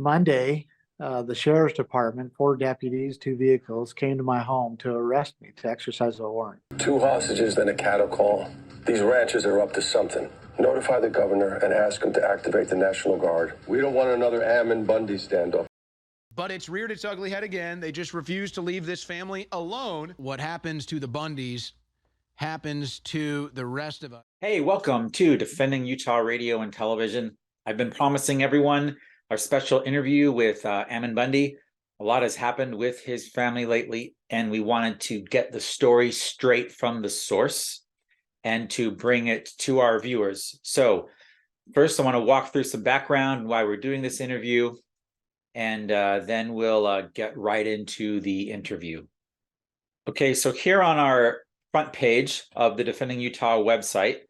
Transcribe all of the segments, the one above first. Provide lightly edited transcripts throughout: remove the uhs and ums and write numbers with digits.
Monday, the sheriff's department, 4 deputies, 2 vehicles, came to my home to arrest me to exercise a warrant. 2 hostages, then a cattle call. These ranchers are up to something. Notify the governor and ask him to activate the National Guard. We don't want another Ammon Bundy standoff. But it's reared its ugly head again. They just refuse to leave this family alone. What happens to the Bundys happens to the rest of us. Hey, welcome to Defending Utah Radio and Television. I've been promising everyone our special interview with Ammon Bundy. A lot has happened with his family lately, and we wanted to get the story straight from the source and to bring it to our viewers. So first, I want to walk through some background and why we're doing this interview, and then we'll get right into the interview. Okay, so here on our front page of the Defending Utah website,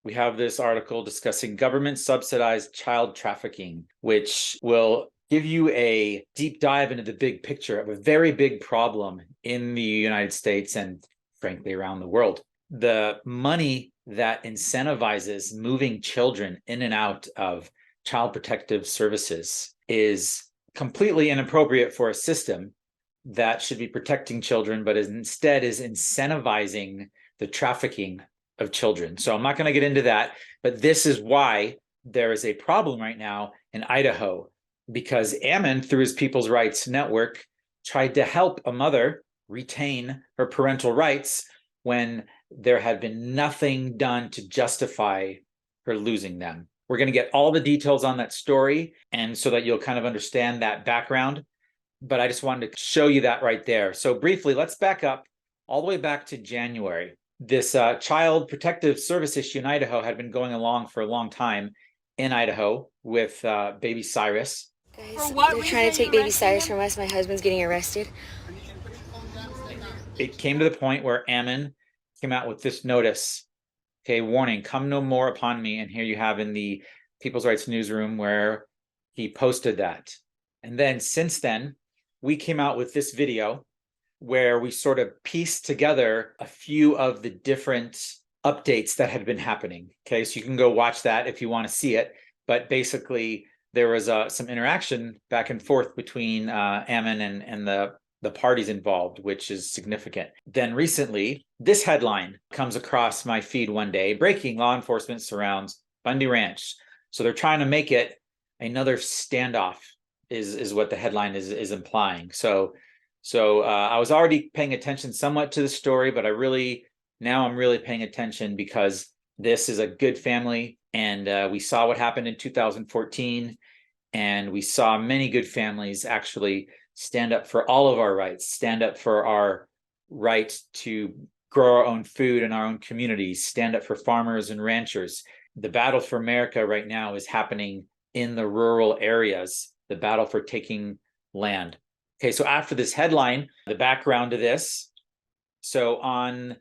we have this article discussing government-subsidized child trafficking, which will give you a deep dive into the big picture of a very big problem in the United States and, frankly, around the world. The money that incentivizes moving children in and out of child protective services is completely inappropriate for a system that should be protecting children, but instead is incentivizing the trafficking of children. So I'm not going to get into that, but this is why there is a problem right now in Idaho, because Ammon, through his People's Rights Network, tried to help a mother retain her parental rights when there had been nothing done to justify her losing them. We're going to get all the details on that story, and so that you'll kind of understand that background. But I just wanted to show you that right there. So briefly, let's back up all the way back to January. This child protective service issue in Idaho had been going along for a long time in Idaho with Baby Cyrus. Guys, they're trying to take Baby Cyrus from us. My husband's getting arrested. It came to the point where Ammon came out with this notice. Okay, warning, come no more upon me. And here you have in the People's Rights Newsroom where he posted that. And then since then, we came out with this video where we sort of pieced together a few of the different updates that had been happening. Okay, so you can go watch that if you want to see it. But basically, there was some interaction back and forth between Ammon and the parties involved, which is significant. Then recently, this headline comes across my feed one day: breaking, law enforcement surrounds Bundy Ranch. So they're trying to make it another standoff is what the headline is implying. So I was already paying attention somewhat to the story, but I'm really paying attention because this is a good family, and we saw what happened in 2014, and we saw many good families actually stand up for all of our rights, stand up for our right to grow our own food in our own communities, stand up for farmers and ranchers. The battle for America right now is happening in the rural areas, the battle for taking land. Okay, so after this headline, the background to this, so on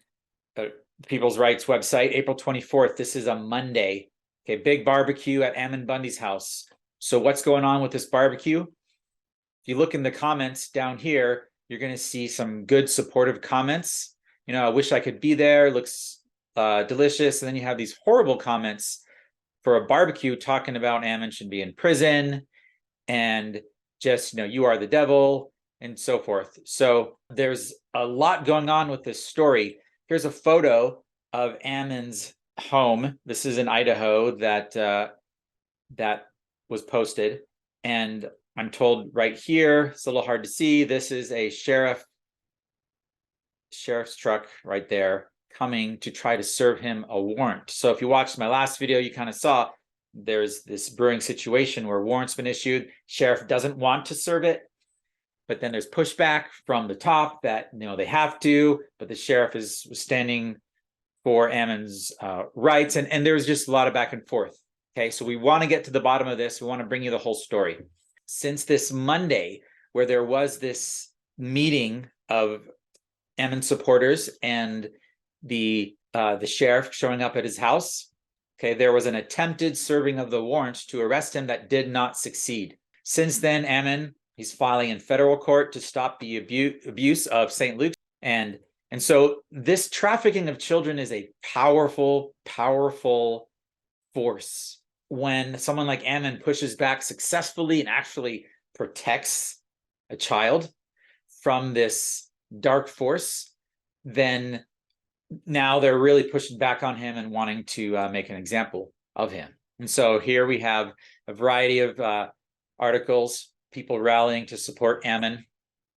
the People's Rights website, April 24th, this is a Monday, okay, big barbecue at Ammon Bundy's house. So what's going on with this barbecue? If you look in the comments down here, you're going to see some good supportive comments. You know, I wish I could be there. It looks delicious. And then you have these horrible comments for a barbecue talking about Ammon should be in prison and just, you are the devil and so forth. So there's a lot going on with this story. Here's a photo of Ammon's home. This is in Idaho that was posted. And I'm told right here, it's a little hard to see, this is a sheriff's truck right there coming to try to serve him a warrant. So if you watched my last video, you kind of saw there's this brewing situation where warrant's been issued. Sheriff doesn't want to serve it, but then there's pushback from the top that they have to, but the sheriff was standing for Ammon's rights, and there was just a lot of back and forth. Okay, so we want to get to the bottom of this. We want to bring you the whole story. Since this Monday, where there was this meeting of Ammon supporters and the sheriff showing up at his house, okay, there was an attempted serving of the warrant to arrest him that did not succeed. Since then, Ammon, he's filing in federal court to stop the abuse of St. Luke's. And so this trafficking of children is a powerful, powerful force when someone like Ammon pushes back successfully and actually protects a child from this dark force, then now they're really pushing back on him and wanting to make an example of him. And so here we have a variety of articles, people rallying to support Ammon.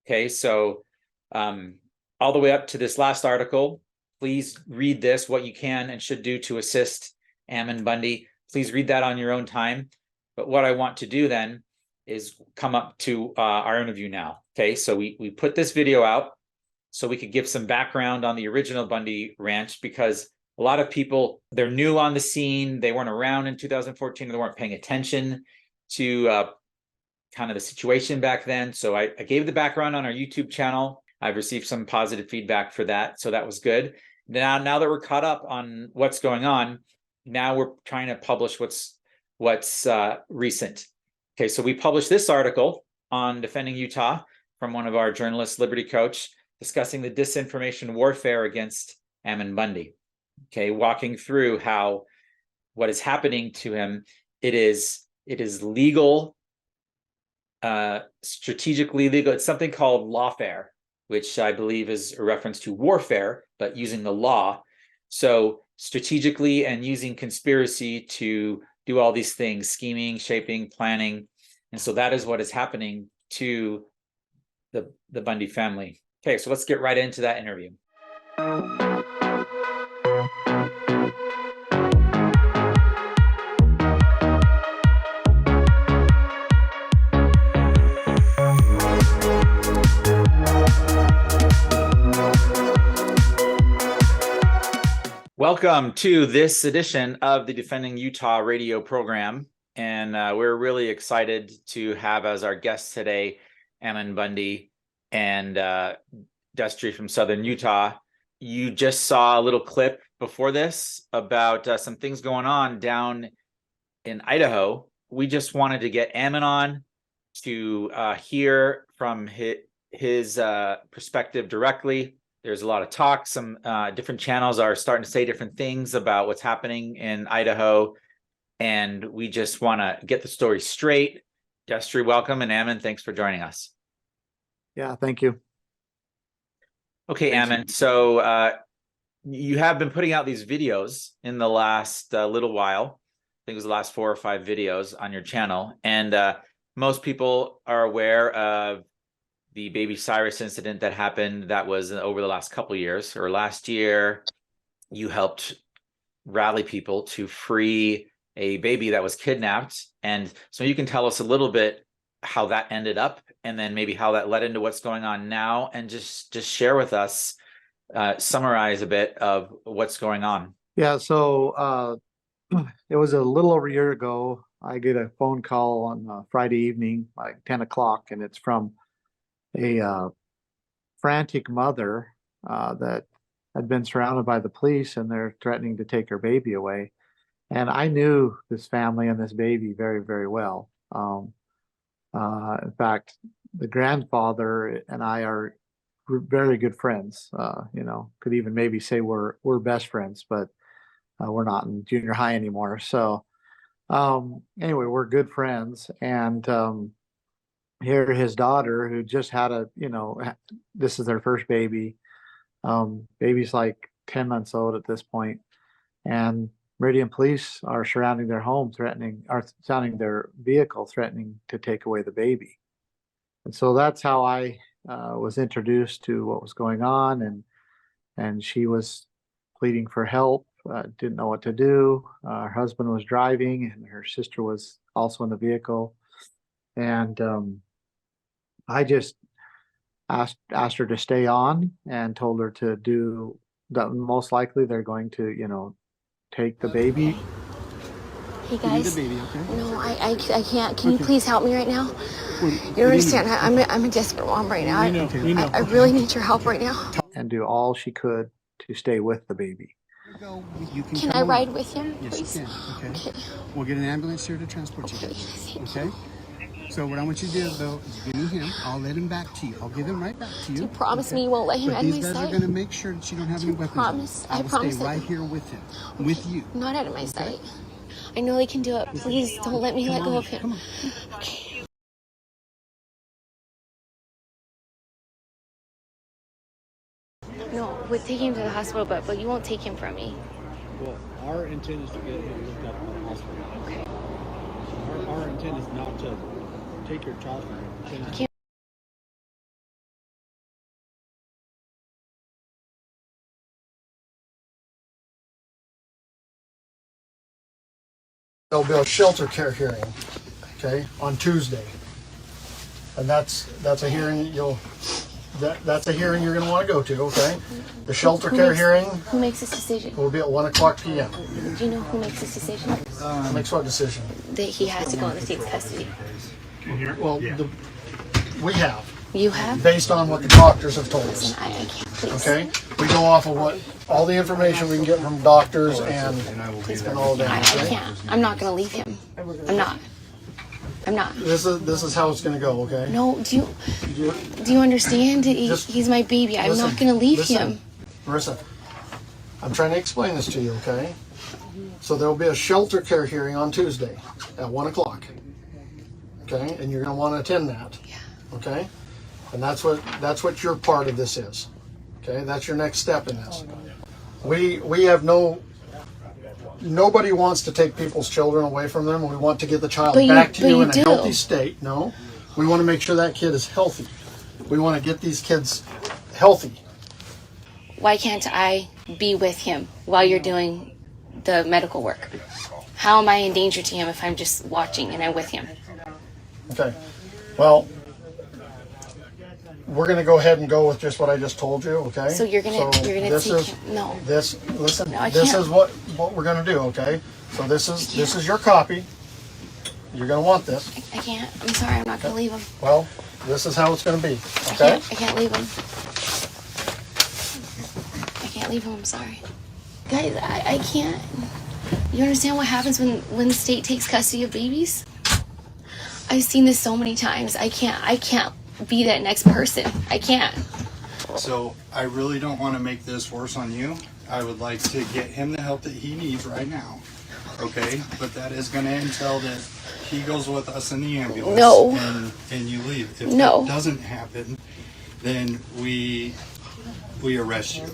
Okay, so all the way up to this last article. Please read this, what you can and should do to assist Ammon Bundy. Please read that on your own time. But what I want to do then is come up to our interview now. Okay, so we put this video out so we could give some background on the original Bundy Ranch, because a lot of people, they're new on the scene. They weren't around in 2014. They weren't paying attention to kind of the situation back then. So I gave the background on our YouTube channel. I've received some positive feedback for that. So that was good. Now that we're caught up on what's going on, now we're trying to publish what's recent. Okay, so we published this article on Defending Utah from one of our journalists, Liberty Coach, discussing the disinformation warfare against Ammon Bundy. Okay, walking through how what is happening to him, it is legal, strategically legal. It's something called lawfare, which I believe is a reference to warfare, but using the law. So strategically and using conspiracy to do all these things, scheming, shaping, planning. And so that is what is happening to the Bundy family. Okay, so let's get right into that interview. Welcome to this edition of the Defending Utah radio program. And we're really excited to have as our guests today, Ammon Bundy and Destry from Southern Utah. You just saw a little clip before this about some things going on down in Idaho. We just wanted to get Ammon on to hear from his perspective directly. There's a lot of talk. Some different channels are starting to say different things about what's happening in Idaho. And we just want to get the story straight. Destry, welcome. And Ammon, thanks for joining us. Yeah, thank you. Okay, Ammon. So you have been putting out these videos in the last little while. I think it was the last 4 or 5 videos on your channel. And most people are aware of the Baby Cyrus incident that happened that was over the last couple of years, or last year. You helped rally people to free a baby that was kidnapped. And so you can tell us a little bit how that ended up, and then maybe how that led into what's going on now, and just share with us, summarize a bit of what's going on. Yeah, so it was a little over a year ago. I get a phone call on Friday evening, like 10 o'clock, and it's from a frantic mother that had been surrounded by the police, and they're threatening to take her baby away. And I knew this family and this baby very, very well. In fact, the grandfather and I are very good friends. Could even maybe say we're best friends, but we're not in junior high anymore. So anyway, we're good friends. And here his daughter, who just had this is their first baby. Baby's like 10 months old at this point. And Meridian police are surrounding their home, surrounding their vehicle, threatening to take away the baby. And so that's how I was introduced to what was going on. And she was pleading for help, didn't know what to do. Her husband was driving, and her sister was also in the vehicle. And I just asked her to stay on, and told her to do that. Most likely they're going to, take the baby. Hey guys. You need the baby, okay? No, I can't. Can you please help me right now? You don't understand. I'm a desperate mom right now. I really need your help right now. And do all she could to stay with the baby. Can I ride with him, Yes, please? you can. Okay. Okay. We'll get an ambulance here to transport you. Okay, thank Okay. So what I want you to do, though, is give me him. I'll let him back to you. I'll give him right back to you. You promise me you won't let him But out of these my guys are sight? going to make sure that you don't have any weapons. promise? I I will promise stay that- right here with him, with you. Not out of my sight. I know they can do it. Please don't let me let go of him. Okay. No, we'll take him to the hospital, but you won't take him from me. Well, our intent is to get him looked up at the hospital. Okay. Our intent is not to take your child from you. Can't. There'll be a shelter care hearing, okay, on Tuesday. And that's a hearing that's a hearing you're gonna wanna go to, okay? The shelter care hearing Who makes this decision? will be at 1:00 p.m. Do you know who makes this decision? Makes what decision? That he has to go in the state's custody. Well, we have, You have? based on what the doctors have told us, I can't, please. okay? We go off of all the information we can get from doctors and all I that, okay? can't. I'm not gonna leave him. I'm not. I'm not. This is how it's gonna go, okay? No, do you understand? He's my baby. I'm not gonna leave him. Marissa, I'm trying to explain this to you, okay? So there will be a shelter care hearing on Tuesday at 1:00. Okay, and you're gonna want to attend that. Yeah. Okay, and that's what your part of this is. Okay, that's your next step in this. We have nobody wants to take people's children away from them. We want to get the child back to you in a healthy state. No, we want to make sure that kid is healthy. We want to get these kids healthy. Why can't I be with him while you're doing the medical work? How am I in danger to him if I'm just watching and I'm with him? Okay, well, we're gonna go ahead and go with just what I just told you, okay? So you're gonna this take is, him? No. Listen, No, I this can't. is what we're gonna do, okay? So this is your copy. You're gonna want this. I can't. I'm sorry. I'm not gonna leave him. Well, this is how it's gonna be, okay? I can't leave him. I can't leave him. I'm sorry. Guys, I can't. You understand what happens when the state takes custody of babies? I've seen this so many times. I can't be that next person. I can't. So I really don't want to make this worse on you. I would like to get him the help that he needs right now. Okay? But that is going to entail that he goes with us in the ambulance. No. And you leave. If No. that doesn't happen, then we arrest you.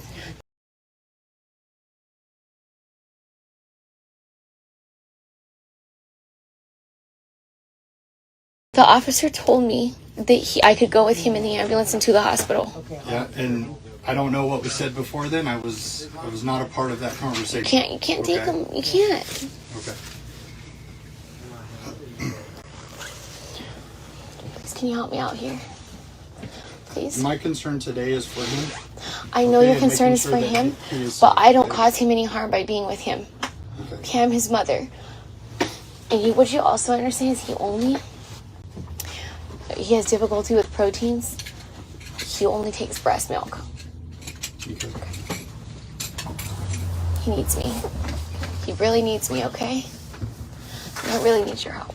The officer told me that I could go with him in the ambulance into the hospital. Yeah, and I don't know what was said before then. I was not a part of that conversation. You can't take him. You can't. Okay. Please, can you help me out here? Please. My concern today is for him. I know Okay, your and concern making is sure for that him, he is but safe, I don't okay? cause him any harm by being with him. Okay. Okay, I'm his mother. And what you also understand is he has difficulty with proteins. He only takes breast milk. Okay. He needs me. He really needs me, okay? I really need your help.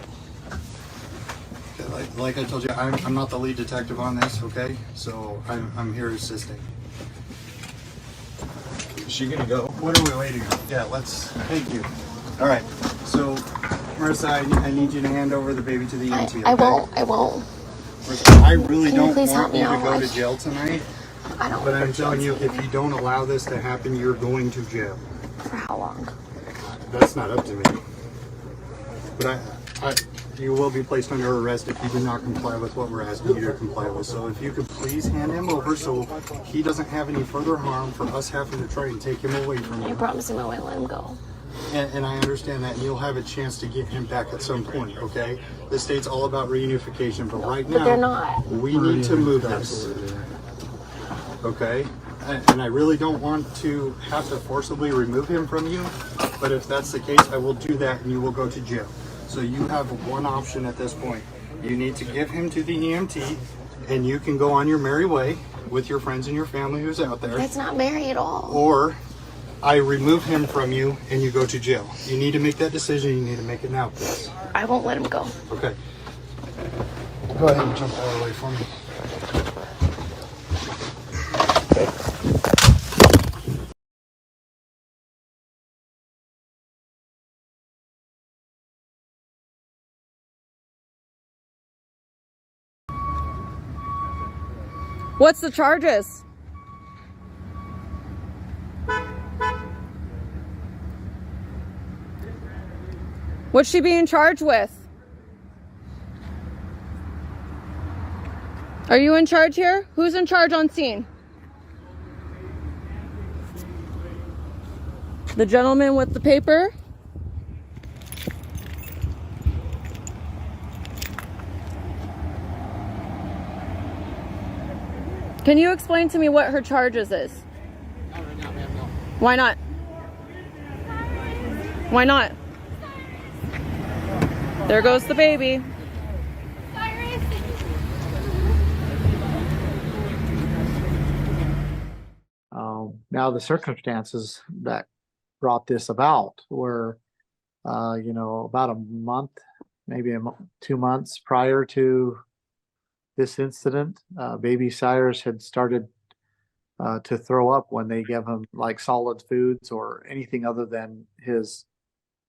Okay, like I told you, I'm not the lead detective on this, okay? So I'm here assisting. Is she gonna go? What are we waiting on? Yeah, thank you. All right, so Marissa, I need you to hand over the baby to the EMT, okay? I won't. Marissa, I really Can you don't please help want me you to out? go to jail tonight, I don't. but I'm telling you, if you don't allow this to happen, you're going to jail. For how long? That's not up to me. But you will be placed under arrest if you do not comply with what we're asking you to comply with. So if you could please hand him over so he doesn't have any further harm for us having to try and take him away from I you. promise him I won't let him go. And I understand that, and you'll have a chance to get him back at some point, okay? The state's all about reunification, but right now, But they're not. we need to move this. Okay? And I really don't want to have to forcibly remove him from you, but if that's the case, I will do that and you will go to jail. So you have one option at this point. You need to give him to the EMT, and you can go on your merry way with your friends and your family who's out there. That's not Mary at all. Or I remove him from you and you go to jail. You need to make that decision. You need to make it now, please. I won't let him go. Okay. Go ahead and jump out of the way for me. What's the charges? What's she being charged with? Are you in charge here? Who's in charge on scene? The gentleman with the paper? Can you explain to me what her charges is? Not right now, ma'am, no. Why not? Why not? There goes the baby. Now the circumstances that brought this about were, you know, about a month, maybe 2 months prior to this incident, Baby Cyrus had started to throw up when they gave him like solid foods or anything other than his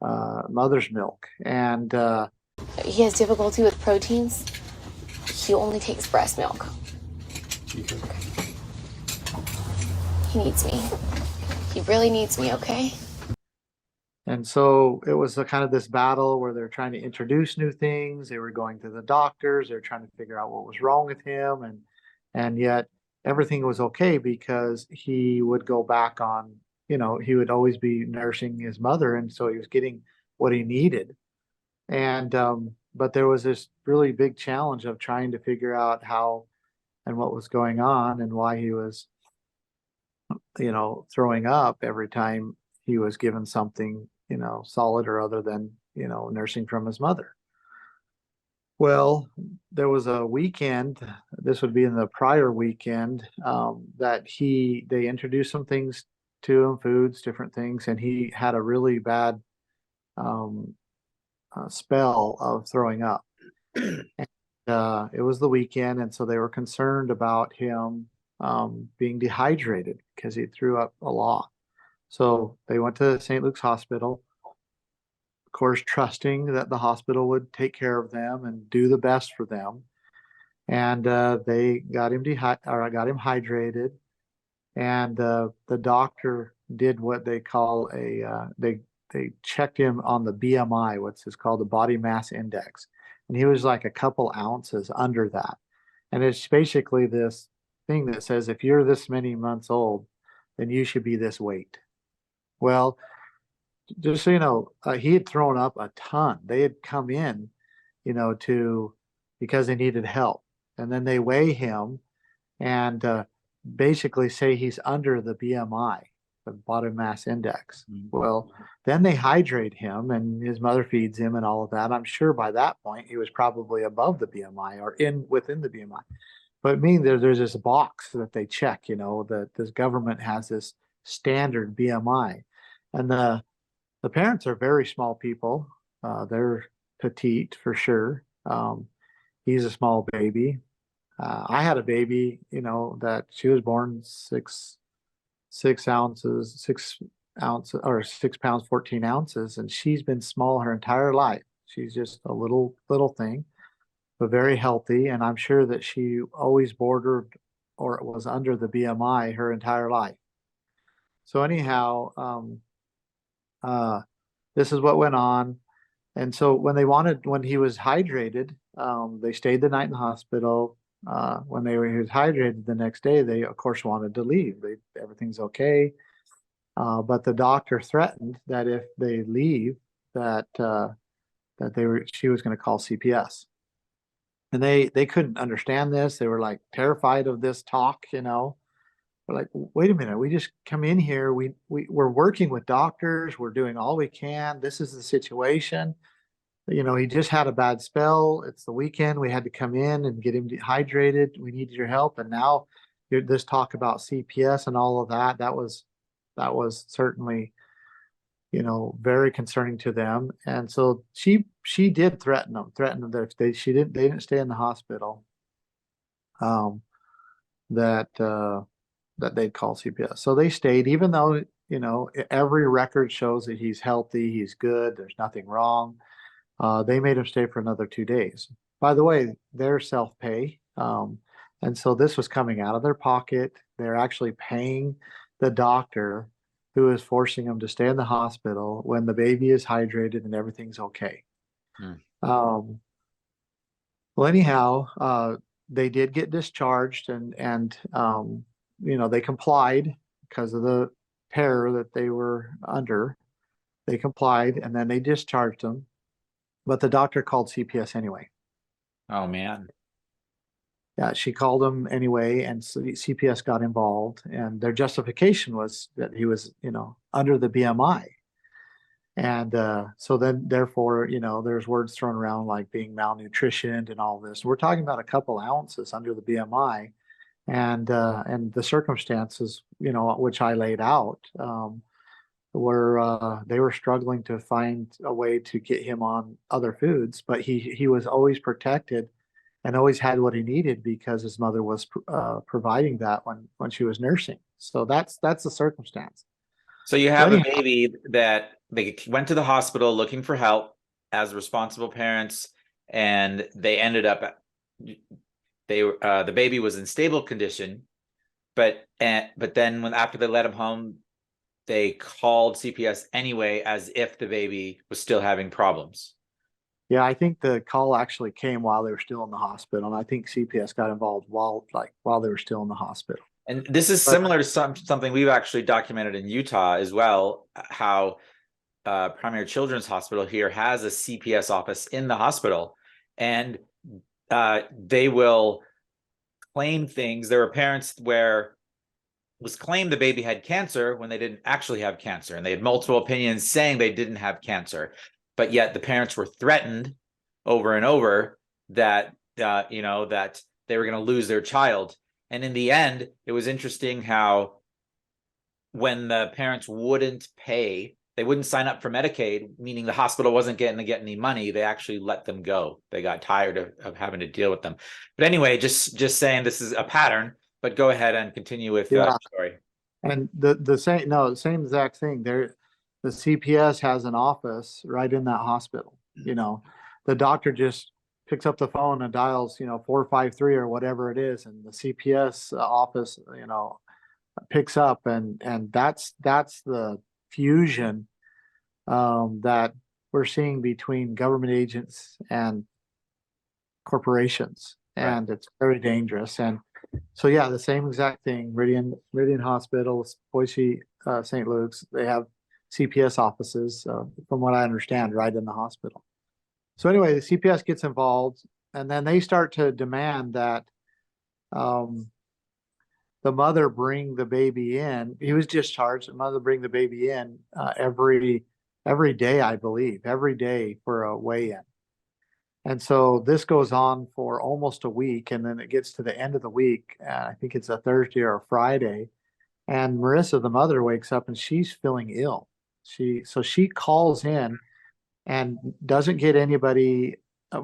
mother's milk. And He has difficulty with proteins. He only takes breast milk. He needs me. He really needs me, okay? And so it was a kind of this battle where they're trying to introduce new things. They were going to the doctors. They're trying to figure out what was wrong with him. And yet everything was okay because he would go back on, you know, he would always be nursing his mother. And so he was getting what he needed. And, but there was this really big challenge of trying to figure out how and what was going on and why he was, you know, throwing up every time he was given something, you know, solid or other than, you know, nursing from his mother. Well, there was a weekend, this would be in the prior weekend, that they introduced some things to him, foods, different things, and he had a really bad spell of throwing up. And, it was the weekend, and so they were concerned about him being dehydrated because he threw up a lot. So they went to St. Luke's Hospital, of course, trusting that the hospital would take care of them and do the best for them. And they got him hydrated, and the doctor did what they call they checked him on the BMI, what's called the body mass index, and he was like a couple ounces under that. And it's basically this thing that says if you're this many months old, then you should be this weight. Well, just so you know, he had thrown up a ton. They had come in, you know, because they needed help. And then they weigh him and basically say he's under the BMI, the body mass index. Well, then they hydrate him and his mother feeds him and all of that. I'm sure by that point he was probably above the BMI or within the BMI. But I mean, there's this box that they check, you know, that this government has this standard BMI. And the parents are very small people. They're petite for sure. He's a small baby. I had a baby, you know, that she was born 6 ounces, 6 ounces or 6 pounds, 14 ounces. And she's been small her entire life. She's just a little thing, but very healthy. And I'm sure that she always bordered or was under the BMI her entire life. So anyhow, this is what went on. And so when he was hydrated, they stayed the night in the hospital. When he was hydrated the next day, they of course wanted to leave. Everything's okay. But the doctor threatened that if they leave, that she was going to call CPS. And they couldn't understand this. They were like terrified of this talk, you know. We're like, wait a minute, we just come in here. We're working with doctors. We're doing all we can. This is the situation. You know, he just had a bad spell. It's the weekend. We had to come in and get him dehydrated. We needed your help. And now this talk about CPS and all of that, that was certainly, you know, very concerning to them. And so she did threaten them that if they didn't stay in the hospital, that they'd call CPS. So they stayed, even though, you know, every record shows that he's healthy, he's good, there's nothing wrong. They made him stay for another 2 days. By the way, they're self-pay. And so this was coming out of their pocket. They're actually paying the doctor who is forcing them to stay in the hospital when the baby is hydrated and everything's okay. Um, well, anyhow, they did get discharged, and they complied because of the terror that they were under. They complied, and then they discharged them. But the doctor called CPS anyway. Oh man. Yeah, she called them anyway, and so CPS got involved, and their justification was that he was, under the BMI. And so then, therefore, there's words thrown around like being malnutritioned and all this. We're talking about a couple ounces under the BMI, and the circumstances, which I laid out, were they were struggling to find a way to get him on other foods, but he was always protected and always had what he needed because his mother was providing that when she was nursing. So that's the circumstance. So you have a baby that they went to the hospital looking for help as responsible parents, and they ended up the baby was in stable condition, but then after they let him home, they called CPS anyway as if the baby was still having problems. Yeah, I think the call actually came while they were still in the hospital, and I think CPS got involved while they were still in the hospital. And this is similar to something we've actually documented in Utah as well, how Primary Children's Hospital here has a CPS office in the hospital, and they will claim things. There were parents where it was claimed the baby had cancer when they didn't actually have cancer, and they had multiple opinions saying they didn't have cancer, but yet the parents were threatened over and over that that they were going to lose their child. And in the end, it was interesting how when the parents wouldn't pay, they wouldn't sign up for Medicaid, meaning the hospital wasn't getting to get any money. They actually let them go. They got tired of having to deal with them. But anyway, just saying this is a pattern, but go ahead and continue with the story. And the same exact thing. The CPS has an office right in that hospital. The doctor just picks up the phone and dials, 453 or whatever it is, and the CPS office, picks up, and that's the fusion that we're seeing between government agents and corporations, and it's very dangerous. And so, yeah, the same exact thing. Meridian Hospital, Boise, St. Luke's, they have CPS offices, from what I understand, right in the hospital. So anyway, the CPS gets involved, and then they start to demand that the mother bring the baby in. He was discharged. The mother bring the baby in every day, I believe, every day for a weigh-in. And so this goes on for almost a week, and then it gets to the end of the week. I think it's a Thursday or a Friday, and Marissa, the mother, wakes up and she's feeling ill. So she calls in and doesn't get anybody.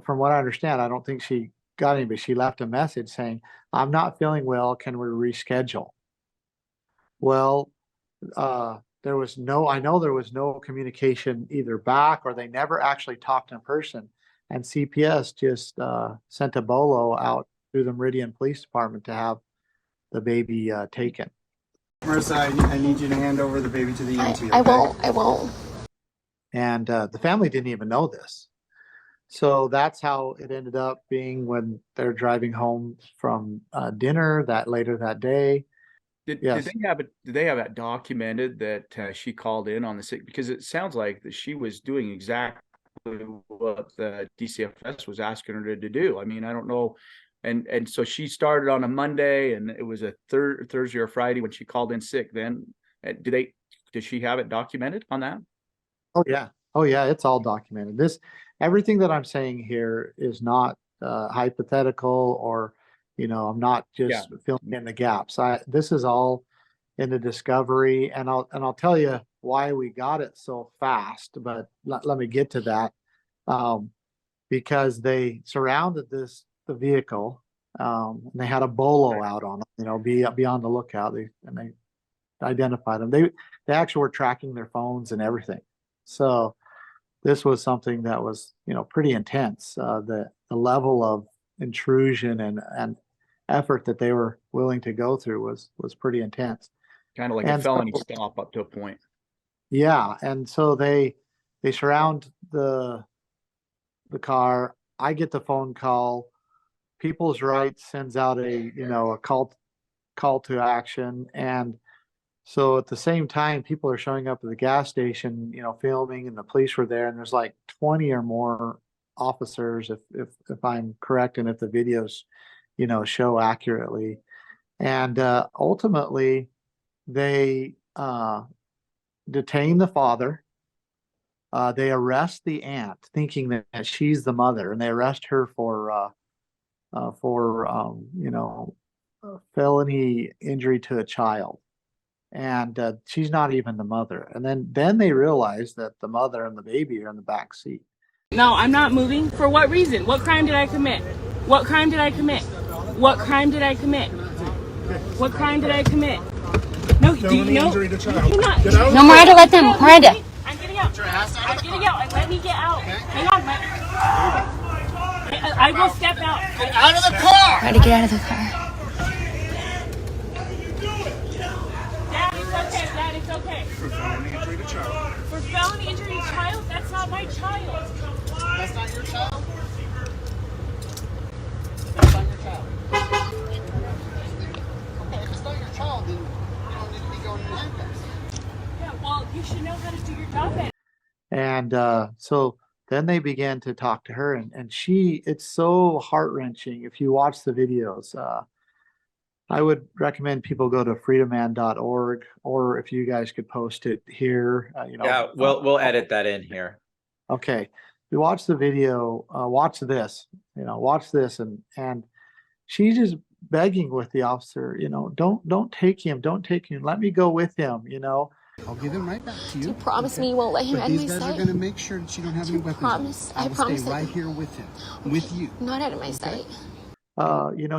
From what I understand, I don't think she got anybody. She left a message saying, "I'm not feeling well. Can we reschedule?" Well, there was no communication either back, or they never actually talked in person. And CPS just sent a bolo out through the Meridian Police Department to have the baby taken. Marissa, I need you to hand over the baby to the EMT. Okay? I won't. And the family didn't even know this. So that's how it ended up being when they're driving home from dinner later that day. Did they have it documented that she called in on the sick? Because it sounds like that she was doing exactly what the DCFS was asking her to do. I mean, I don't know. And so she started on a Monday, and it was a Thursday or Friday when she called in sick. Then did she have it documented on that? Oh yeah, it's all documented. Everything that I'm saying here is not hypothetical, or I'm not just filling in the gaps. This is all in the discovery, and I'll tell you why we got it so fast. But let me get to that, because they surrounded the vehicle. And they had a bolo out on them. Be on the lookout. They identified them. They actually were tracking their phones and everything. So this was something that was pretty intense. The level of intrusion and effort that they were willing to go through was pretty intense. Kind of like a And felony so, stop up to a point. yeah, and so they surround the car. I get the phone call. People's Rights sends out a call to action, and so at the same time, people are showing up at the gas station, filming, and the police were there, and there's like 20 or more officers, if I'm correct, and if the videos, show accurately. And ultimately, they detain the father. They arrest the aunt, thinking that she's the mother, and they arrest her for felony injury to a child. And she's not even the mother. And then they realize that the mother and the baby are in the back seat. No, I'm not moving. For what reason? What crime did I commit? What crime did I commit? What crime did I commit? What crime did I commit? No, do you know? You cannot. No, Miranda, let them. Miranda. I'm getting out. I'm getting out. Let me get out. Hang on. I will step out. Get out of the car! Try to get out of the car. Dad, it's okay. For felony injury to child. For felony injury to child? That's not my child. That's not your child? That's not your child. Okay, if it's not your child, then you don't need to be going in handcuffs. Yeah, well, you should know how to do your job better. And so then they began to talk to her, and it's so heart-wrenching. If you watch the videos, I would recommend people go to freedomman.org, or if you guys could post it here, Yeah, we'll edit that in here. Okay. You watch the video, watch this, and she's just begging with the officer, don't take him, let me go with him, I'll give him right back to you. You promise me you won't let him But out of my these guys sight? are going to make sure that you don't have any weapons. Promise. I I will promise stay that- right here with him, with you. Not out of my sight.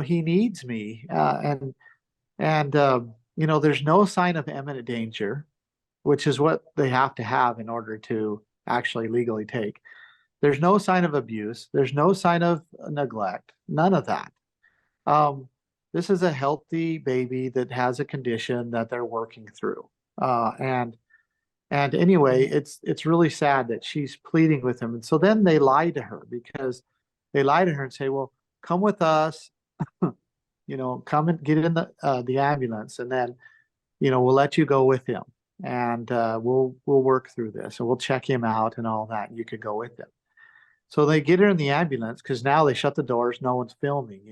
He needs me. There's no sign of imminent danger, which is what they have to have in order to actually legally take. There's no sign of abuse. There's no sign of neglect. None of that. This is a healthy baby that has a condition that they're working through. And anyway, it's really sad that she's pleading with him. And so then they lie to her, because they lie to her and say, well, come with us, come and get in the ambulance, and then, we'll let you go with him, and we'll work through this, and we'll check him out and all that. And you could go with him. So they get her in the ambulance, because now they shut the doors, no one's filming,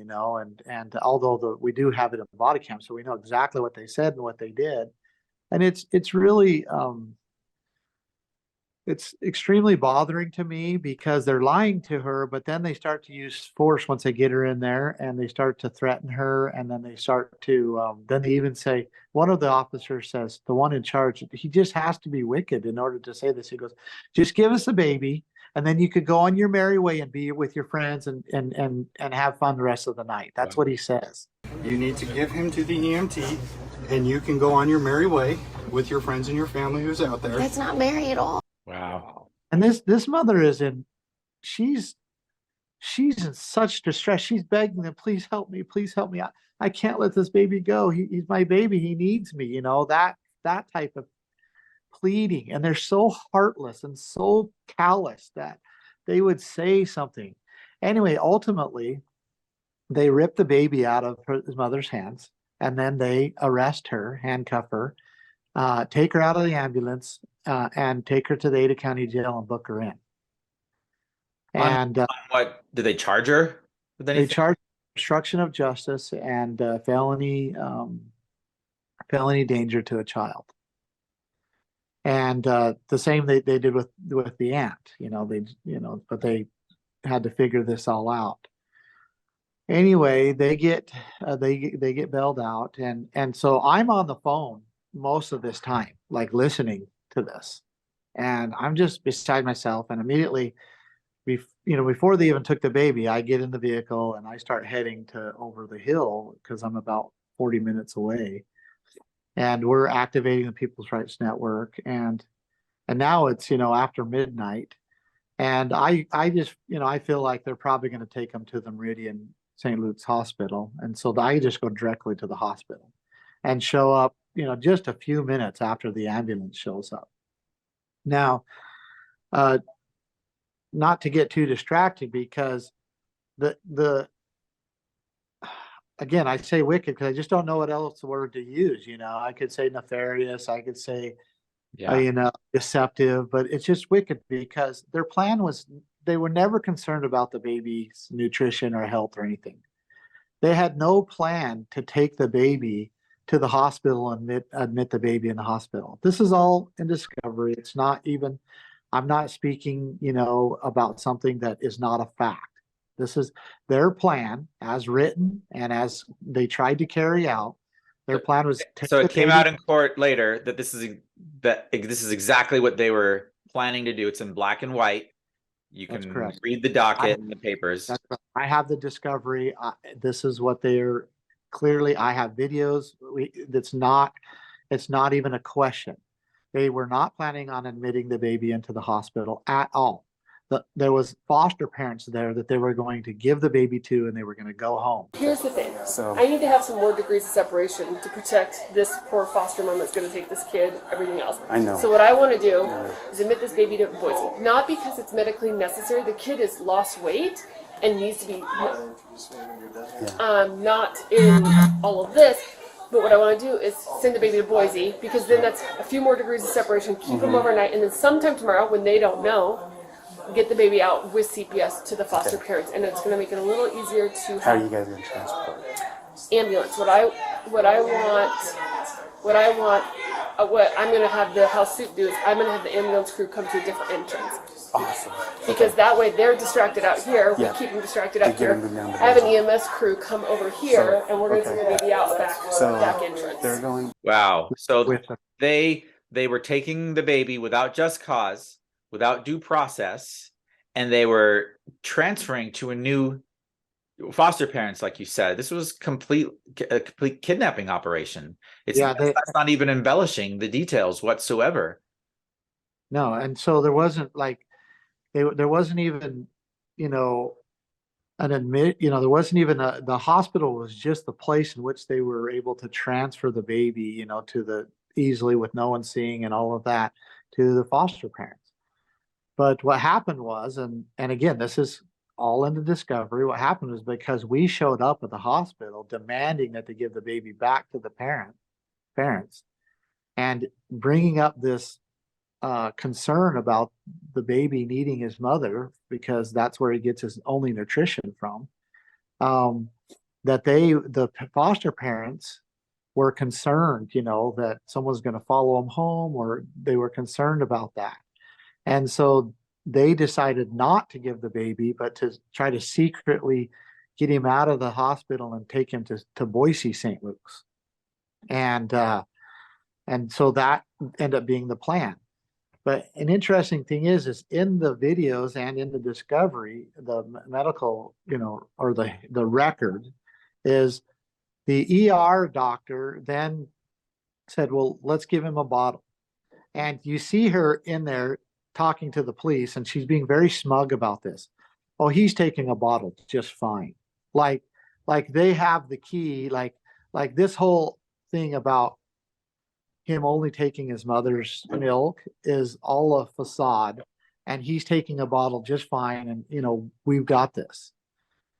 and although we do have it in the body cam, so we know exactly what they said and what they did. And it's really, it's extremely bothering to me, because they're lying to her, but then they start to use force once they get her in there, and they start to threaten her. And then they start to, then they even say, one of the officers says, the one in charge, he just has to be wicked in order to say this. He goes, just give us a baby, and then you could go on your merry way and be with your friends and have fun the rest of the night. That's what he says. You need to give him to the EMT, and you can go on your merry way with your friends and your family who's out there. That's not Mary at all. Wow. And this mother she's in such distress. She's begging them, please help me. I can't let this baby go. He's my baby. He needs me, that type of pleading. And they're so heartless and so callous that they would say something. Anyway, ultimately, they rip the baby out of his mother's hands, and then they arrest her, handcuff her, take her out of the ambulance, and take her to the Ada County Jail and book her in. And What did they charge her with anything? they charge obstruction of justice and felony danger to a child. And the same they did with the aunt. But they had to figure this all out. Anyway, they get bailed out, and so I'm on the phone most of this time, like listening to this, and I'm just beside myself. And immediately, before they even took the baby, I get in the vehicle and I start heading over the hill, because I'm about 40 minutes away, and we're activating the People's Rights Network, and now it's after midnight, and I just I feel like they're probably going to take them to the Meridian St. Luke's Hospital. And so I just go directly to the hospital and show up, just a few minutes after the ambulance shows up. Now, not to get too distracted, because again, I say wicked because I just don't know what else word to use. I could say nefarious, I could say, deceptive, but it's just wicked because their plan was, they were never concerned about the baby's nutrition or health or anything. They had no plan to take the baby to the hospital and admit the baby in the hospital. This is all in discovery. It's not even, I'm not speaking, about something that is not a fact. This is their plan as written and as they tried to carry out. Their plan was so it came out in court later that this is exactly what they were planning to do. It's in black and white. You can read the docket in the papers. I have the discovery. This is what they're clearly. I have videos. It's not even a question. They were not planning on admitting the baby into the hospital at all. There was foster parents there that they were going to give the baby to, and they were going to go home. Here's the thing. I need to have some more degrees of separation to protect this poor foster mom that's going to take this kid, everything else. I know. So what I want to do is admit this baby to Boise. Not because it's medically necessary. The kid has lost weight and needs to be not in all of this. But what I want to do is send the baby to Boise, because then that's a few more degrees of separation, keep them overnight, and then sometime tomorrow, when they don't know, get the baby out with CPS to the foster parents, and it's going to make it a little easier to. How are you guys going to transport? Ambulance. What I'm going to have the house soup do is I'm going to have the ambulance crew come to a different entrance. Awesome. Because that way they're distracted out here. We keep them distracted out here. I have an EMS crew come over here, and we're going to take the baby out back entrance. They're going. Wow. So they were taking the baby without just cause, without due process, and they were transferring to a new foster parents, like you said. This was a complete kidnapping operation. That's not even embellishing the details whatsoever. No, and so there wasn't there wasn't even, there wasn't even the hospital was just the place in which they were able to transfer the baby, to easily with no one seeing and all of that, to the foster parents. But what happened was, and again, this is all in the discovery, what happened was because we showed up at the hospital demanding that they give the baby back to the parents and bringing up this concern about the baby needing his mother, because that's where he gets his only nutrition from, that the foster parents were concerned, that someone's going to follow them home, or they were concerned about that. And so they decided not to give the baby, but to try to secretly get him out of the hospital and take him to Boise St. Luke's. And so that ended up being the plan. But an interesting thing is in the videos and in the discovery, the medical, or the record is the ER doctor then said, well, let's give him a bottle. And you see her in there talking to the police, and she's being very smug about this. Oh, he's taking a bottle just fine. Like they have the key, like this whole thing about him only taking his mother's milk is all a facade, and he's taking a bottle just fine, and we've got this.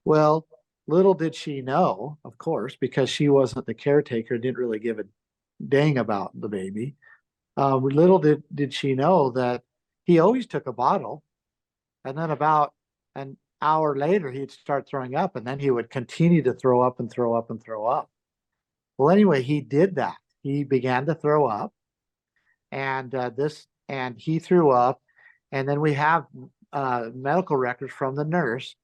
Well, little did she know, of course, because she wasn't the caretaker, didn't really give a dang about the baby. Little did she know that he always took a bottle, and then about an hour later he'd start throwing up, and then he would continue to throw up and throw up and throw up. Well, anyway, he did that. He began to throw up, and he threw up, and then we have medical records from the nurse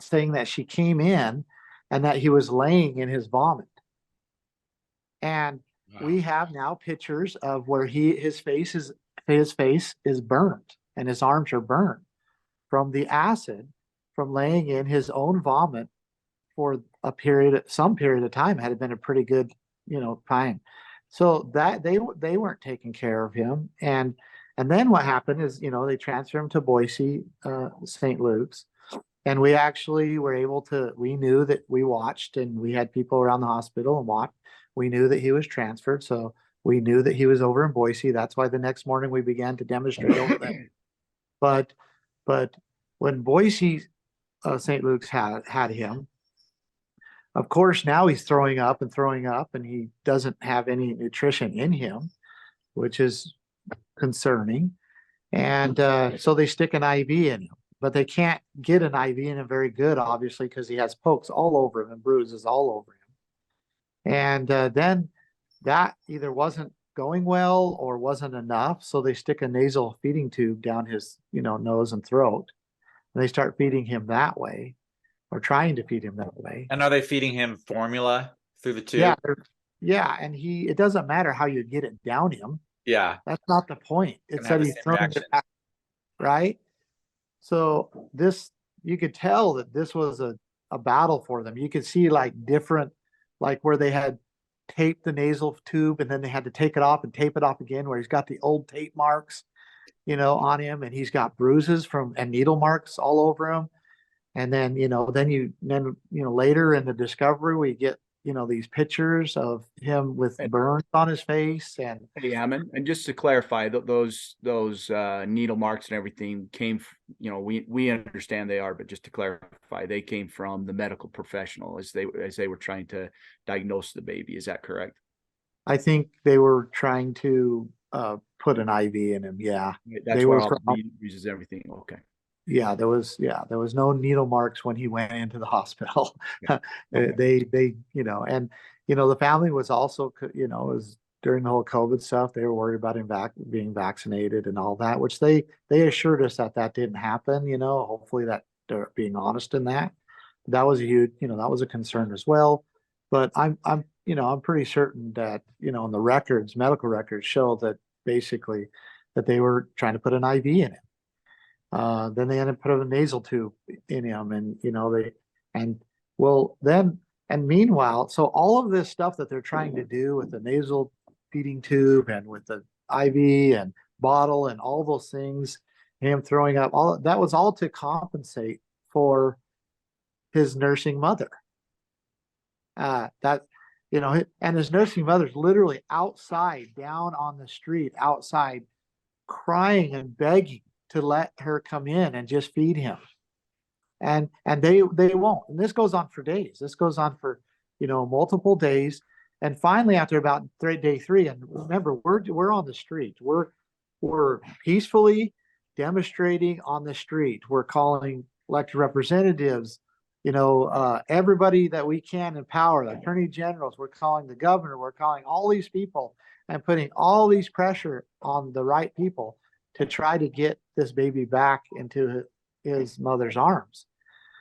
saying that she came in and that he was laying in his vomit. And we have now pictures of where his face is burnt and his arms are burned from the acid from laying in his own vomit for some period of time. Had been a pretty good time. So that they weren't taking care of him. And then what happened is, they transfer him to Boise, St. Luke's. And we actually were able to, we knew that we watched and we had people around the hospital and watched. We knew that he was transferred. So we knew that he was over in Boise. That's why the next morning we began to demonstrate over there. But when Boise, St. Luke's had him, of course, now he's throwing up and he doesn't have any nutrition in him, which is concerning. And so they stick an IV in him, but they can't get an IV in him very good, obviously, because he has pokes all over him and bruises all over him. And then that either wasn't going well or wasn't enough. So they stick a nasal feeding tube down his, nose and throat, and they start feeding him that way, or trying to feed him that way. And are they feeding him formula through the tube? Yeah, yeah, and it doesn't matter how you get it down him. Yeah. That's not the point. It's that he's throwing it back, right? So you could tell that this was a battle for them. You could see different, where they had taped the nasal tube and then they had to take it off and tape it off again, where he's got the old tape marks, on him, and he's got bruises and needle marks all over him. And then, later in the discovery, we get, these pictures of him with burns on his face. And hey, Ammon, and just to clarify, those needle marks and everything came, we understand they are, but just to clarify, they came from the medical professional as they were trying to diagnose the baby. Is that correct? I think they were trying to put an IV in him. Yeah, that's where all the bruises, everything. Okay. Yeah, there was no needle marks when he went into the hospital. Yeah. Okay. They and the family was also, was during the whole COVID stuff, they were worried about him being vaccinated and all that, which they assured us that didn't happen. Hopefully that they're being honest in that. That was a huge, that was a concern as well. But I'm pretty certain that, in the medical records show that basically that they were trying to put an IV in him. Then they ended up putting a nasal tube in him, and meanwhile, so all of this stuff that they're trying to do with the nasal feeding tube and with the IV and bottle and all those things, him throwing up, all that was all to compensate for his nursing mother. And his nursing mother's literally outside, down on the street, outside, crying and begging to let her come in and just feed him. And they won't. And this goes on for days. This goes on for, multiple days. And finally, after about day 3, and remember, we're on the street. We're peacefully demonstrating on the street. We're calling elected representatives, everybody that we can empower, the attorney generals. We're calling the governor. We're calling all these people and putting all these pressure on the right people to try to get this baby back into his mother's arms.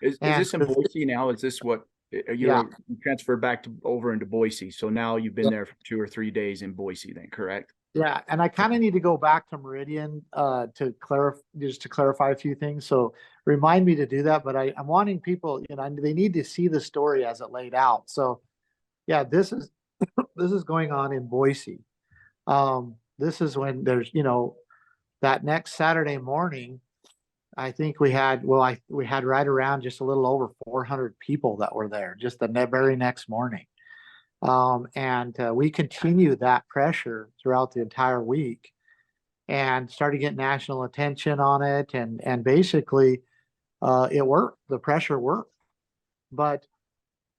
Is this in Boise now? Is this what you transferred back over into Boise? So now you've been there for 2 or 3 days in Boise, then, correct? Yeah, and I kind of need to go back to Meridian to clarify a few things. So remind me to do that. But I'm wanting people, they need to see the story as it laid out. So yeah, this is going on in Boise. This is when there's that next Saturday morning, I think we had right around just a little over 400 people that were there just the very next morning. And we continued that pressure throughout the entire week and started getting national attention on it. And basically it worked. The pressure worked. But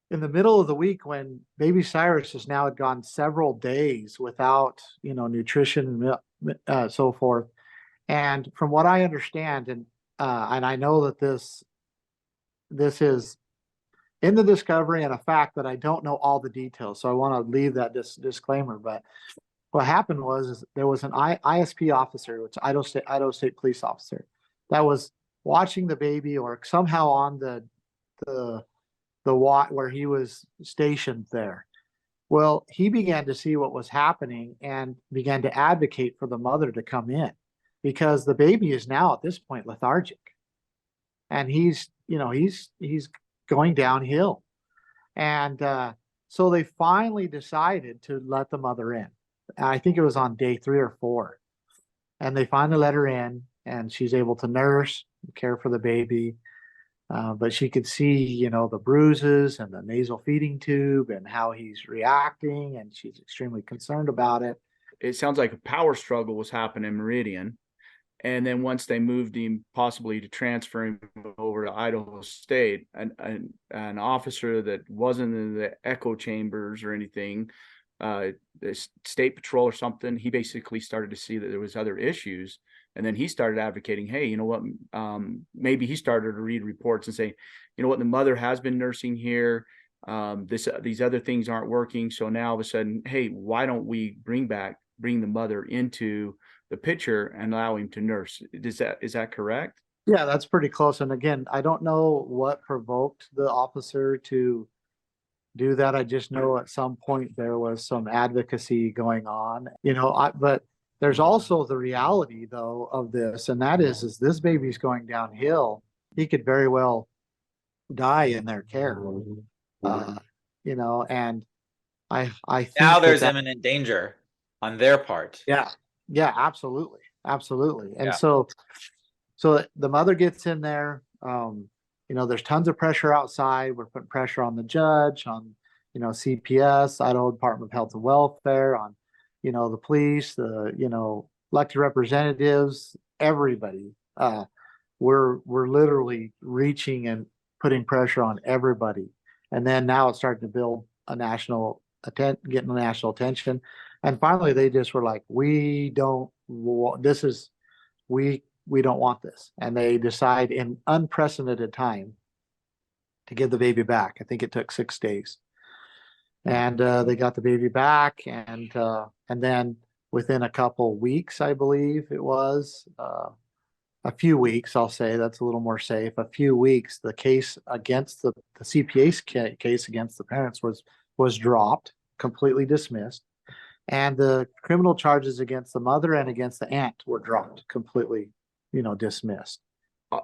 in the middle of the week, when Baby Cyrus has now had gone several days without, nutrition and so forth, and from what I understand, and I know that this is in the discovery and a fact, but I don't know all the details, so I want to leave that disclaimer. But what happened was there was an ISP officer, which Idaho State police officer, that was watching the baby, or somehow on the where he was stationed there. Well, he began to see what was happening and began to advocate for the mother to come in, because the baby is now at this point lethargic, and he's going downhill. And so they finally decided to let the mother in. I think it was on day 3 or 4, and they finally let her in, and she's able to nurse and care for the baby. But she could see, you know, the bruises and the nasal feeding tube and how he's reacting, and she's extremely concerned about it. It sounds like a power struggle was happening in Meridian. And then once they moved him possibly to transfer him over to Idaho State, an officer that wasn't in the echo chambers or anything, the state patrol or something, he basically started to see that there was other issues. And then he started advocating, hey, you know what, maybe he started to read reports and say, you know what, the mother has been nursing here. These other things aren't working. So now all of a sudden, hey, why don't we bring the mother into the picture and allow him to nurse? Is that correct? Yeah, that's pretty close. And again, I don't know what provoked the officer to do that. I just know at some point there was some advocacy going on, you know, but there's also the reality though of this, and that is this baby's going downhill. He could very well die in their care, you know, and I think now there's imminent danger on their part. Yeah, absolutely. And Yeah. so the mother gets in there. You know, there's tons of pressure outside. We're putting pressure on the judge, on, you know, CPS, Idaho Department of Health and Welfare, on, you know, the police, the, you know, elected representatives, everybody. We're literally reaching and putting pressure on everybody. And then now it's starting to build a getting national attention. And finally, they just were like, we don't want this. We don't want this. And they decide in unprecedented time to give the baby back. I think it took 6 days. And they got the baby back. And then within a couple weeks, I believe it was, a few weeks, I'll say that's a little more safe. A few weeks, the case against the CPS case against the parents was dropped, completely dismissed. And the criminal charges against the mother and against the aunt were dropped, completely, you know, dismissed.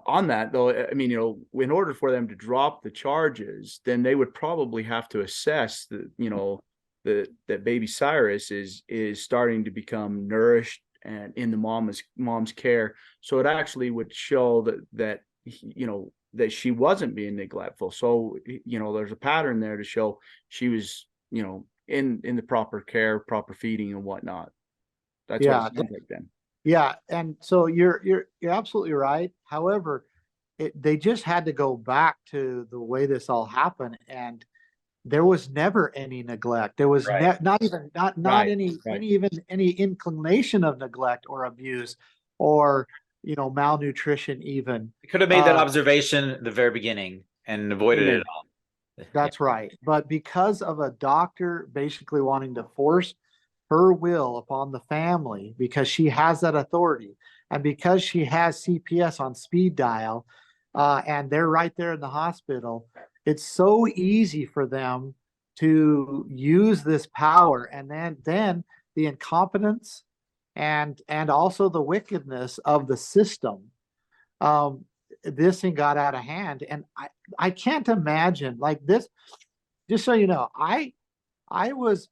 On that though, I mean, you know, in order for them to drop the charges, then they would probably have to assess that, you know, that Baby Cyrus is starting to become nourished and in the mom's care. So it actually would show that you know, that she wasn't being neglectful. So, you know, there's a pattern there to show she was, you know, in the proper care, proper feeding and whatnot. That's what it sounds like then. Yeah, and so you're absolutely right. However, they just had to go back to the way this all happened, and there was never any neglect. There was not any inclination of neglect or abuse or, you know, malnutrition even. We could have made that observation at the very beginning and avoided it all. That's right. But because of a doctor basically wanting to force her will upon the family, because she has that authority, and because she has CPS on speed dial, and they're right there in the hospital, it's so easy for them to use this power. And then the incompetence and also the wickedness of the system. This thing got out of hand, and I can't imagine like this. Just so you know, I was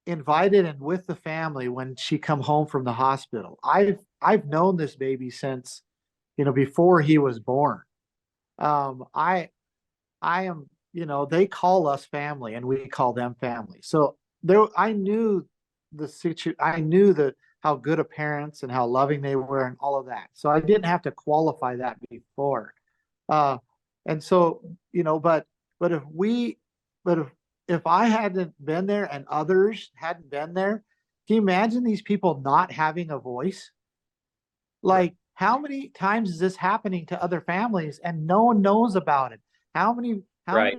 invited and with the family when she come home from the hospital. I've known this baby since, you know, before he was born. I am, you know, they call us family and we call them family. So I knew I knew how good of parents and how loving they were and all of that. So I didn't have to qualify that before. And so, you know, but if I hadn't been there and others hadn't been there, can you imagine these people not having a voice? Like, how many times is this happening to other families and no one knows about it? How many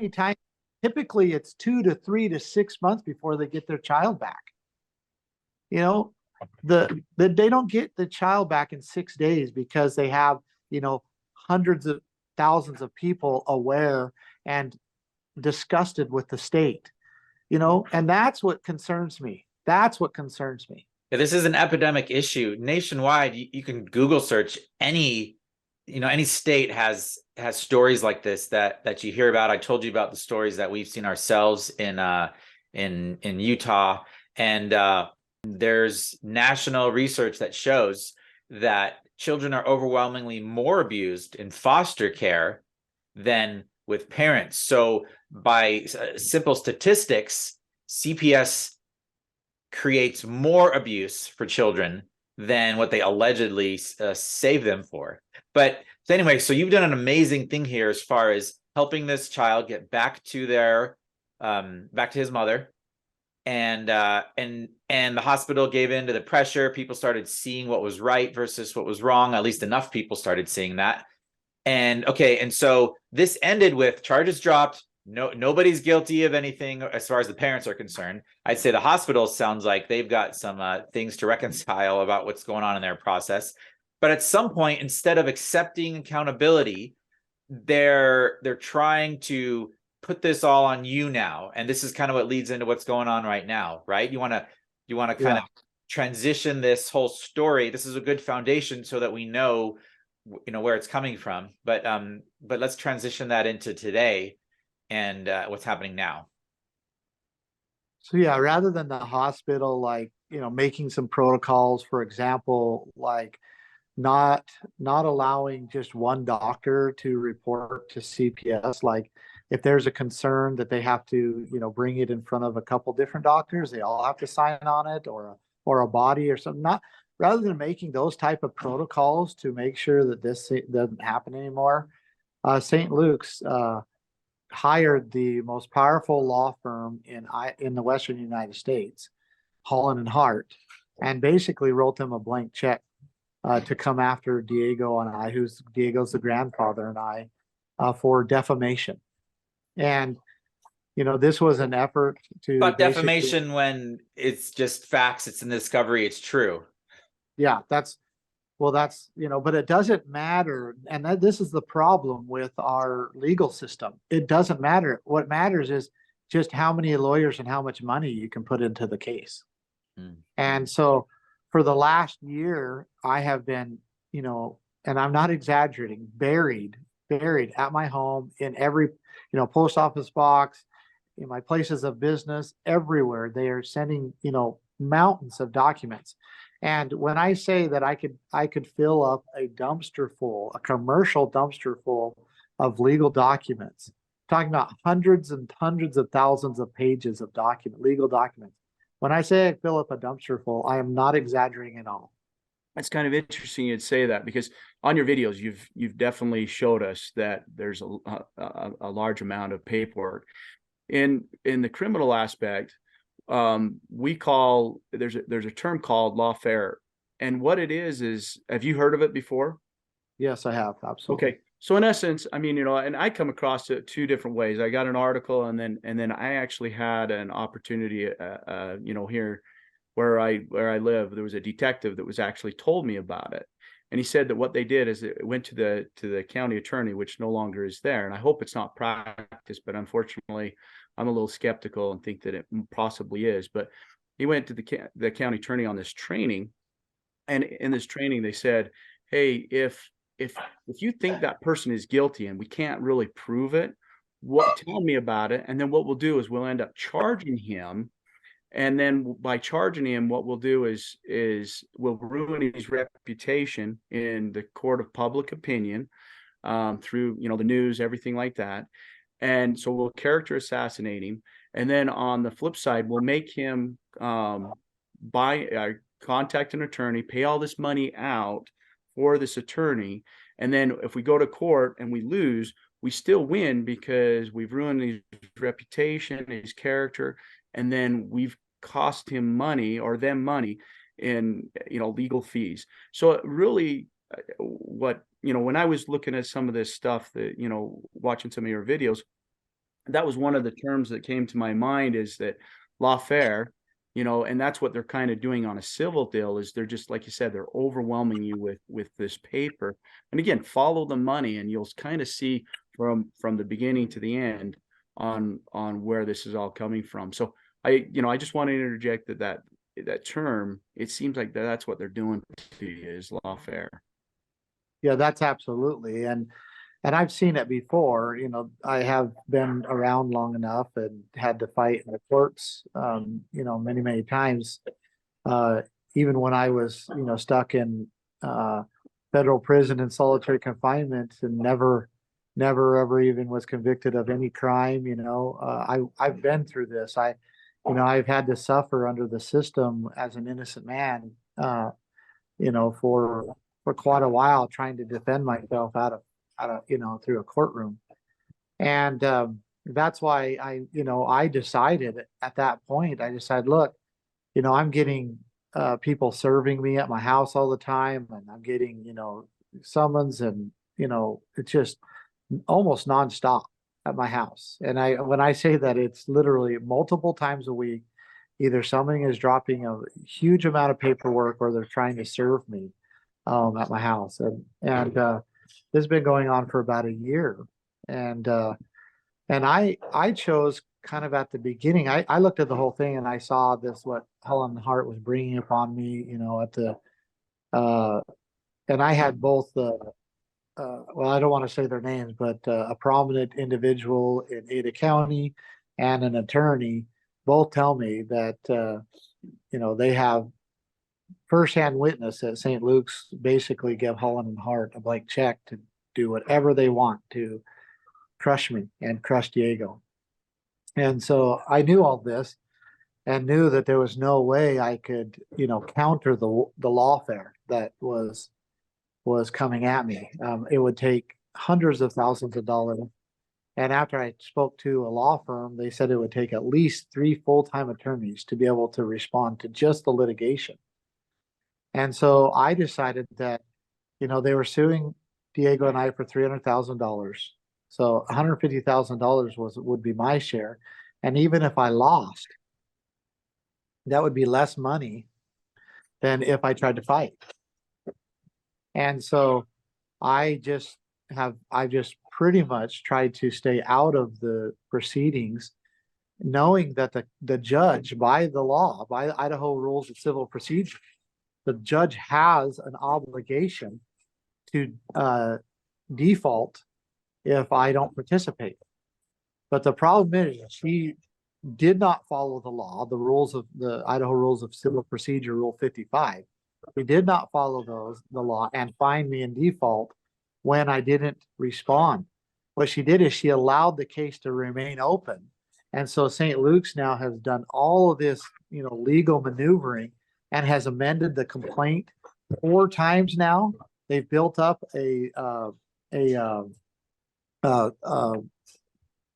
times? Typically, it's 2 to 3 to 6 months before they get their child back. You know, they don't get the child back in 6 days because they have, you know, hundreds of thousands of people aware and disgusted with the state, you know, and that's what concerns me. Yeah, this is an epidemic issue nationwide. You can Google search any state has stories like this that you hear about. I told you about the stories that we've seen ourselves in Utah, and there's national research that shows that children are overwhelmingly more abused in foster care than with parents. So by simple statistics, CPS creates more abuse for children than what they allegedly save them for. But so anyway, so you've done an amazing thing here as far as helping this child get back to their back to his mother, and the hospital gave in to the pressure. People started seeing what was right versus what was wrong. At least enough people started seeing that. And okay, and so this ended with charges dropped. Nobody's guilty of anything as far as the parents are concerned. I'd say the hospital sounds like they've got some things to reconcile about what's going on in their process. But at some point, instead of accepting accountability, they're trying to put this all on you now. And this is kind of what leads into what's going on right now, right? You want to kind of transition this whole story. This is a good foundation so that we know, where it's coming from. But let's transition that into today and what's happening now. So yeah, rather than the hospital, making some protocols, for example, like not allowing just one doctor to report to CPS, like if there's a concern that they have to, bring it in front of a couple different doctors, they all have to sign on it, or a body or something. Rather than making those type of protocols to make sure that this doesn't happen anymore, St. Luke's hired the most powerful law firm in the Western United States, Holland and Hart, and basically wrote them a blank check to come after Diego and I, Diego's the grandfather, and I, for defamation. And this was an effort to. But defamation, when it's just facts, it's in the discovery, it's true. Yeah, but it doesn't matter. And this is the problem with our legal system. It doesn't matter. What matters is just how many lawyers and how much money you can put into the case. And so for the last year, I have been, and I'm not exaggerating, buried at my home, in every, post office box, in my places of business, everywhere. They are sending, mountains of documents. And when I say that I could fill up a commercial dumpster full of legal documents, talking about hundreds and hundreds of thousands of pages of legal documents. When I say I fill up a dumpster full, I am not exaggerating at all. That's kind of interesting you'd say that, because on your videos, you've definitely showed us that there's a large amount of paperwork. In the criminal aspect, there's a term called lawfare, and what it is have you heard of it before? Yes, I have. Absolutely. Okay, so in essence, I mean, and I come across it two different ways. I got an article, and then I actually had an opportunity, here where I live, there was a detective that was actually told me about it, and he said that what they did is it went to the county attorney, which no longer is there, and I hope it's not practiced, but unfortunately, I'm a little skeptical and think that it possibly is. But he went to the county attorney on this training, and in this training they said, hey, if you think that person is guilty and we can't really prove it, tell me about it, and then what we'll do is we'll end up charging him, and then by charging him, what we'll do is we'll ruin his reputation in the court of public opinion, through the news, everything like that. And so we'll character assassinate him. And then on the flip side, we'll make him contact an attorney, pay all this money out for this attorney. And then if we go to court and we lose, we still win because we've ruined his reputation, his character, and then we've cost him money, or them money, in legal fees. So it really, when I was looking at some of this stuff, that watching some of your videos, that was one of the terms that came to my mind, is that lawfare, and that's what they're kind of doing on a civil deal, is they're just, like you said, they're overwhelming you with this paper. And again, follow the money, and you'll kind of see from the beginning to the end on where this is all coming from. So I just want to interject that term, it seems like that's what they're doing to you, is lawfare. Yeah, that's absolutely. And I've seen it before. I have been around long enough and had to fight in the courts, many, many times. Even when I was, stuck in federal prison in solitary confinement and never never ever even was convicted of any crime. I've been through this. I've had to suffer under the system as an innocent man, for quite a while, trying to defend myself out of through a courtroom. And that's why I decided at that point, I decided, look, I'm getting people serving me at my house all the time, and I'm getting, summons, and, it's just almost nonstop at my house. And when I say that, it's literally multiple times a week, either somebody is dropping a huge amount of paperwork or they're trying to serve me at my house. And this has been going on for about a year. And I chose kind of at the beginning, I looked at the whole thing and I saw this, what Helen Hart was bringing upon me, and I had both well, I don't want to say their names, but a prominent individual in Ada County and an attorney both tell me that, they have firsthand witness that St. Luke's basically give Helen and Hart a blank check to do whatever they want to crush me and crush Diego. And so I knew all this and knew that there was no way I could, counter the lawfare that was coming at me. It would take hundreds of thousands of dollars. And after I spoke to a law firm, they said it would take at least 3 full-time attorneys to be able to respond to just the litigation. And so I decided that, they were suing Diego and I for $300,000. So $150,000 would be my share. And even if I lost, that would be less money than if I tried to fight. And so I just pretty much tried to stay out of the proceedings, knowing that the judge, by the law, by the Idaho Rules of Civil Procedure, the judge has an obligation to default if I don't participate. But the problem is she did not follow the law, the rules of the Idaho Rules of Civil Procedure, Rule 55. We did not follow the law, and find me in default when I didn't respond. What she did is she allowed the case to remain open. And so St. Luke's now has done all of this, legal maneuvering, and has amended the complaint 4 times now. They've built up a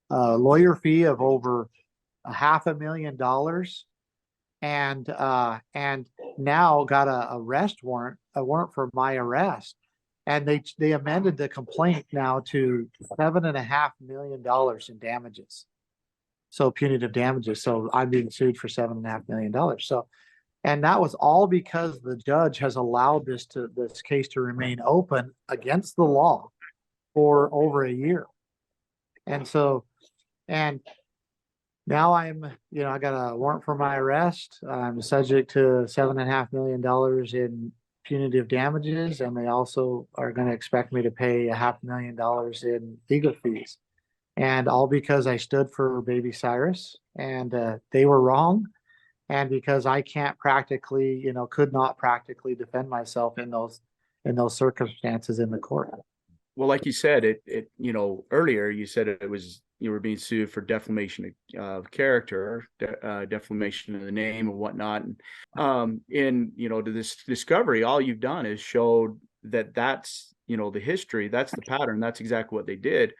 lawyer fee of over $500,000, and now got a warrant for my arrest. And they amended the complaint now to $7.5 million in damages. So punitive damages. So I'm being sued for $7.5 million. So, and that was all because the judge has allowed this case to remain open against the law for over a year. And so, and now I got a warrant for my arrest. I'm subject to $7.5 million in punitive damages, and they also are going to expect me to pay $500,000 in legal fees. And all because I stood for Baby Cyrus, and they were wrong. And because I can't practically, could not practically defend myself in those circumstances in the court. Well, like you said, earlier you said it was, you were being sued for defamation of character, defamation of the name and whatnot. And to this discovery, all you've done is showed that's, the history, that's the pattern, that's exactly what they did.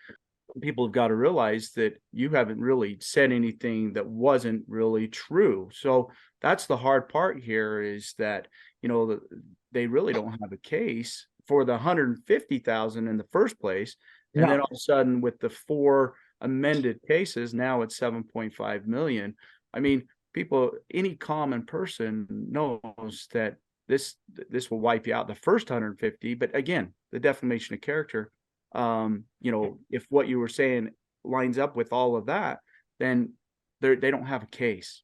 People have got to realize that you haven't really said anything that wasn't really true. So that's the hard part here, is that, they really don't have a case for the $150,000 in the first place. And then all of a sudden with the 4 amended cases, now it's $7.5 million. I mean, any common person knows that this will wipe you out the first 150. But again, the defamation of character, if what you were saying lines up with all of that, then they don't have a case.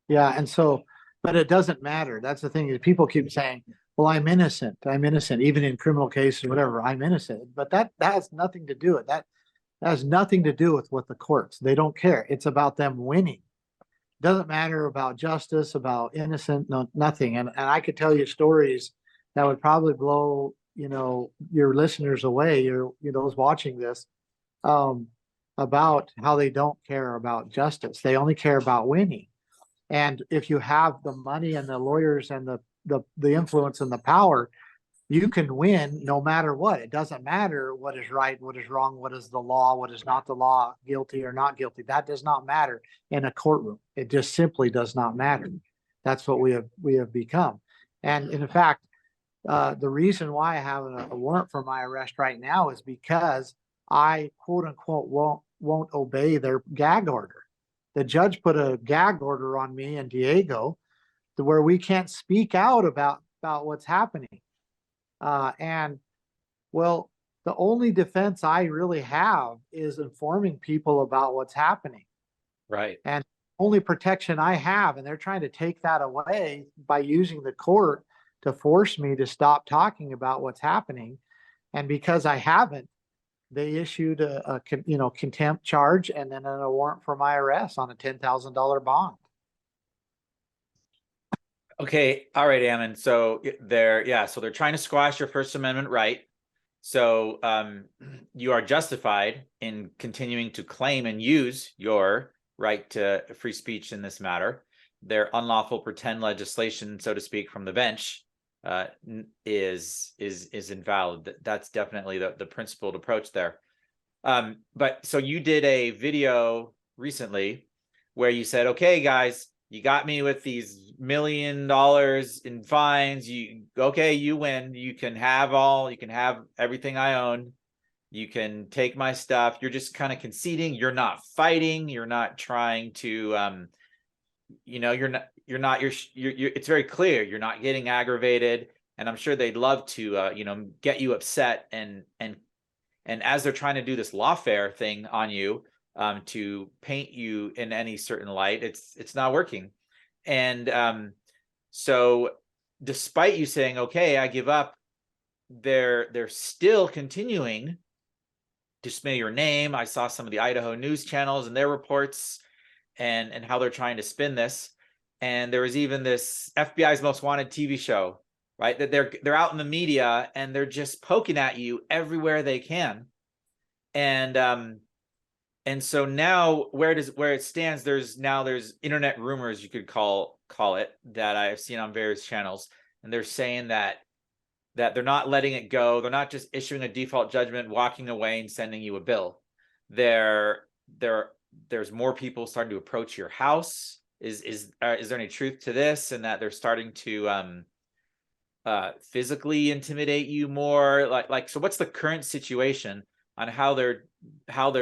Yeah. And so, but it doesn't matter. That's the thing, is people keep saying, well, I'm innocent, even in criminal cases or whatever, I'm innocent. But that has nothing to do with that. That has nothing to do with what the courts, they don't care. It's about them winning. It doesn't matter about justice, about innocent, nothing. And I could tell you stories that would probably blow, your listeners away, those watching this, about how they don't care about justice. They only care about winning. And if you have the money and the lawyers and the influence and the power, you can win no matter what. It doesn't matter what is right, what is wrong, what is the law, what is not the law, guilty or not guilty. That does not matter in a courtroom. It just simply does not matter. That's what we have become. And in fact, the reason why I have a warrant for my arrest right now is because I quote unquote won't obey their gag order. The judge put a gag order on me and Diego to where we can't speak out about what's happening. And well, the only defense I really have is informing people about what's happening. Right. And only protection I have, and they're trying to take that away by using the court to force me to stop talking about what's happening. And because I haven't, they issued a contempt charge and then a warrant for my arrest on a $10,000 bond. Okay. All right, Ammon. So they're trying to squash your First Amendment right. So you are justified in continuing to claim and use your right to free speech in this matter. Their unlawful pretend legislation, so to speak, from the bench is invalid. That's definitely the principled approach there. But so you did a video recently where you said, okay, guys, you got me with these $1 million in fines. You win. You can have everything I own. You can take my stuff. You're just kind of conceding. You're not fighting. You're not trying to, it's very clear. You're not getting aggravated. And I'm sure they'd love to, get you upset. And as they're trying to do this lawfare thing on you, to paint you in any certain light, it's not working. And so despite you saying, okay, I give up, they're still continuing to smear your name. I saw some of the Idaho news channels and their reports and how they're trying to spin this. And there was even this FBI's Most Wanted TV show, right? That they're out in the media and they're just poking at you everywhere they can. And so now where it stands, there's internet rumors, you could call it, that I've seen on various channels. And they're saying that they're not letting it go. They're not just issuing a default judgment, walking away and sending you a bill. There's more people starting to approach your house. Is there any truth to this? And that they're starting to physically intimidate you more? Like so what's the current situation on how they're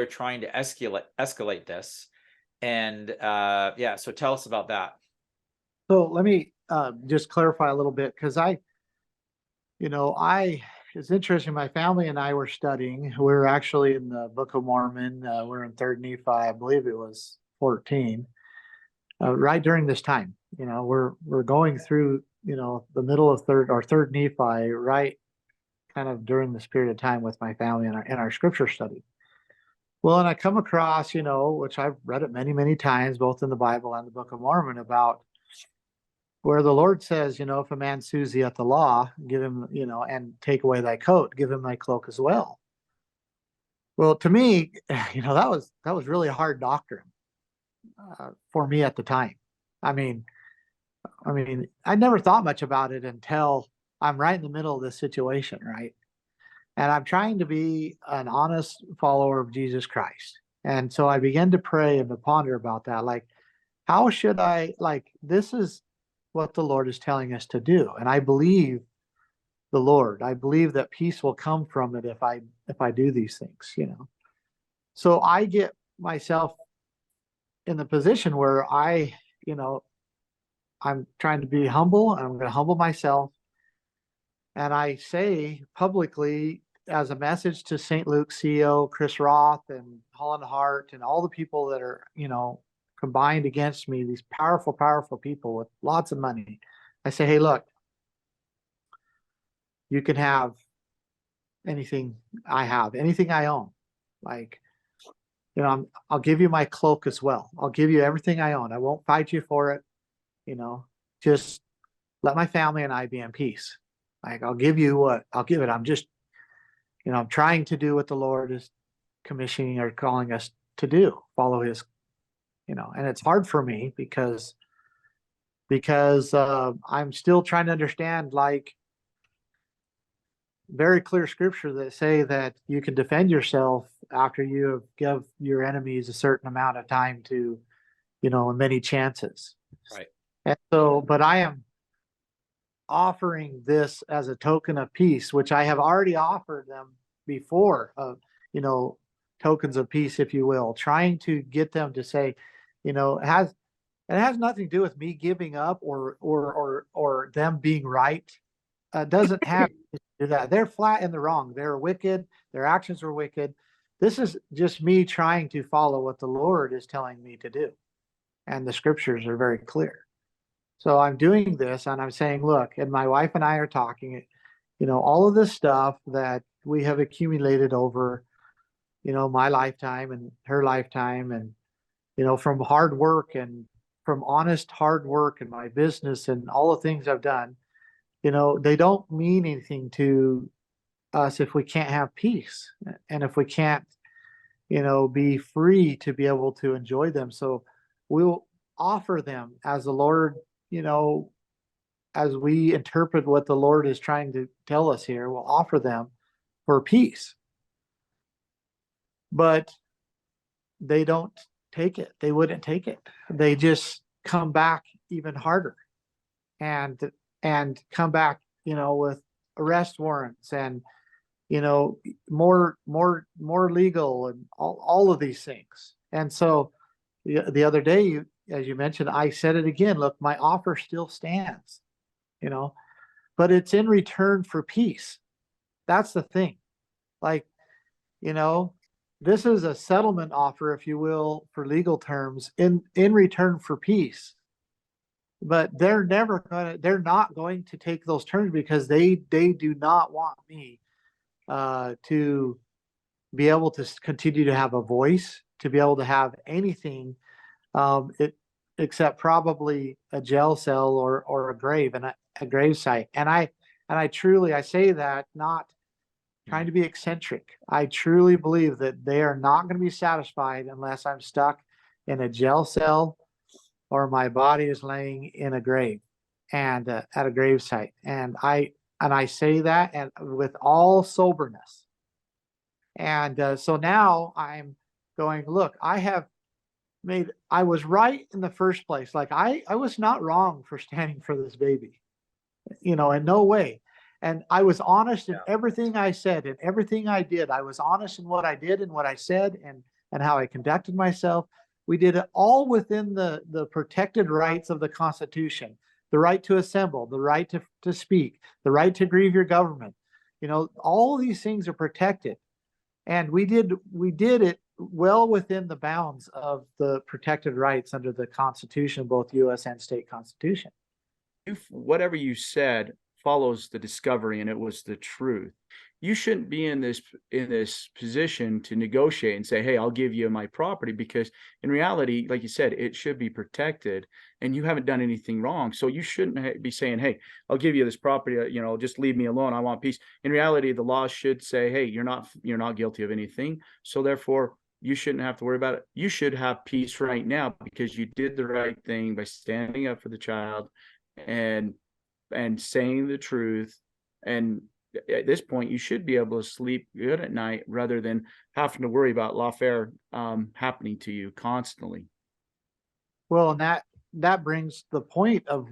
trying to escalate this? And so tell us about that. So let me just clarify a little bit, because it's interesting. My family and I were studying. We were actually in the Book of Mormon. We're in 3rd Nephi, I believe it was 14. Right during this time, we're going through, the middle of 3rd Nephi, right, kind of during this period of time with my family in our scripture study. Well, and I come across, which I've read it many, many times, both in the Bible and the Book of Mormon, about where the Lord says, if a man sues thee at the law, give him, and take away thy coat, give him thy cloak as well. Well, to me, that was really hard doctrine for me at the time. I mean, I never thought much about it until I'm right in the middle of this situation, right? And I'm trying to be an honest follower of Jesus Christ. And so I began to pray and to ponder about that. Like, how should I, this is what the Lord is telling us to do. And I believe the Lord. I believe that peace will come from it if I do these things, So I get myself in the position where I'm trying to be humble, and I'm going to humble myself. And I say publicly, as a message to St. Luke CEO, Chris Roth and Holland Hart and all the people that are, combined against me, these powerful, powerful people with lots of money. I say, hey, look, you can have anything I have, anything I own. I'll give you my cloak as well. I'll give you everything I own. I won't fight you for it. Just let my family and I be in peace. I'll give you what I'll give it. I'm just, I'm trying to do what the Lord is commissioning or calling us to do, follow his, and it's hard for me because I'm still trying to understand, like, very clear scripture that say that you can defend yourself after you have give your enemies a certain amount of time to, and many chances. Right. And so, but I am offering this as a token of peace, which I have already offered them before, of, tokens of peace, if you will, trying to get them to say, it has nothing to do with me giving up or them being right. Doesn't have to do that. They're flat in the wrong. They're wicked. Their actions were wicked. This is just me trying to follow what the Lord is telling me to do. And the scriptures are very clear. So I'm doing this and I'm saying, look, and my wife and I are talking, all of this stuff that we have accumulated over, my lifetime and her lifetime, and, from hard work and from honest hard work in my business and all the things I've done, they don't mean anything to us if we can't have peace and if we can't, be free to be able to enjoy them. So we'll offer them as the Lord, as we interpret what the Lord is trying to tell us here, we'll offer them for peace. But they don't take it. They wouldn't take it. They just come back even harder and come back, with arrest warrants and, more legal and all of these things. And so the other day, as you mentioned, I said it again, look, my offer still stands, but it's in return for peace. That's the thing. Like, this is a settlement offer, if you will, for legal terms in return for peace. But they're not going to take those terms because they do not want me to be able to continue to have a voice, to be able to have anything except probably a jail cell or a grave and a grave site. And I truly say that not trying to be eccentric. I truly believe that they are not going to be satisfied unless I'm stuck in a jail cell or my body is laying in a grave and at a grave site. And I say that and with all soberness. And so now I'm going, look, I was right in the first place. Like I was not wrong for standing for this baby, in no way. And I was honest in everything I said and everything I did. I was honest in what I did and what I said and how I conducted myself. We did it all within the protected rights of the Constitution, the right to assemble, the right to speak, the right to grieve your government. All these things are protected. And we did it well within the bounds of the protected rights under the Constitution, both U.S. and state constitution. If whatever you said follows the discovery and it was the truth, you shouldn't be in this position to negotiate and say, hey, I'll give you my property, because in reality, like you said, it should be protected and you haven't done anything wrong. So you shouldn't be saying, hey, I'll give you this property, just leave me alone, I want peace. In reality, the law should say, hey, you're not guilty of anything, so therefore you shouldn't have to worry about it. You should have peace right now because you did the right thing by standing up for the child and saying the truth. And at this point, you should be able to sleep good at night rather than having to worry about lawfare happening to you constantly. Well, and that brings the point of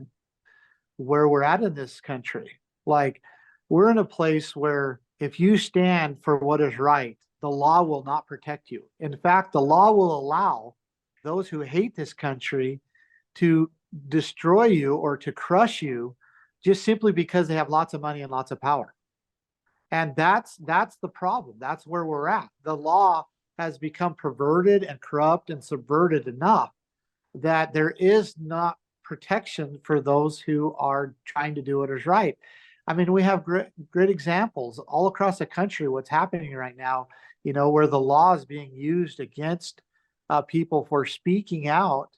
where we're at in this country. Like, we're in a place where if you stand for what is right, the law will not protect you. In fact, the law will allow those who hate this country to destroy you or to crush you just simply because they have lots of money and lots of power. And that's the problem. That's where we're at. The law has become perverted and corrupt and subverted enough that there is not protection for those who are trying to do what is right. I mean, we have great examples all across the country, what's happening right now, where the law is being used against people for speaking out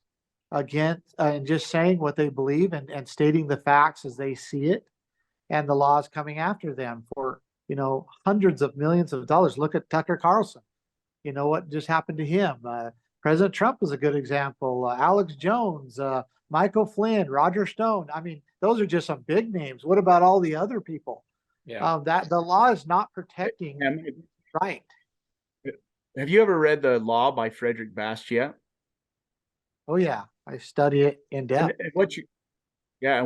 against and just saying what they believe and stating the facts as they see it. And the law is coming after them for, hundreds of millions of dollars. Look at Tucker Carlson. you know, what just happened to him. President Trump was a good example. Alex Jones, Michael Flynn, Roger Stone. I mean, those are just some big names. What about all the other people? Yeah. That the law is not protecting right. Have you ever read The Law by Frederick Bastiat? Oh yeah, I study it in depth. And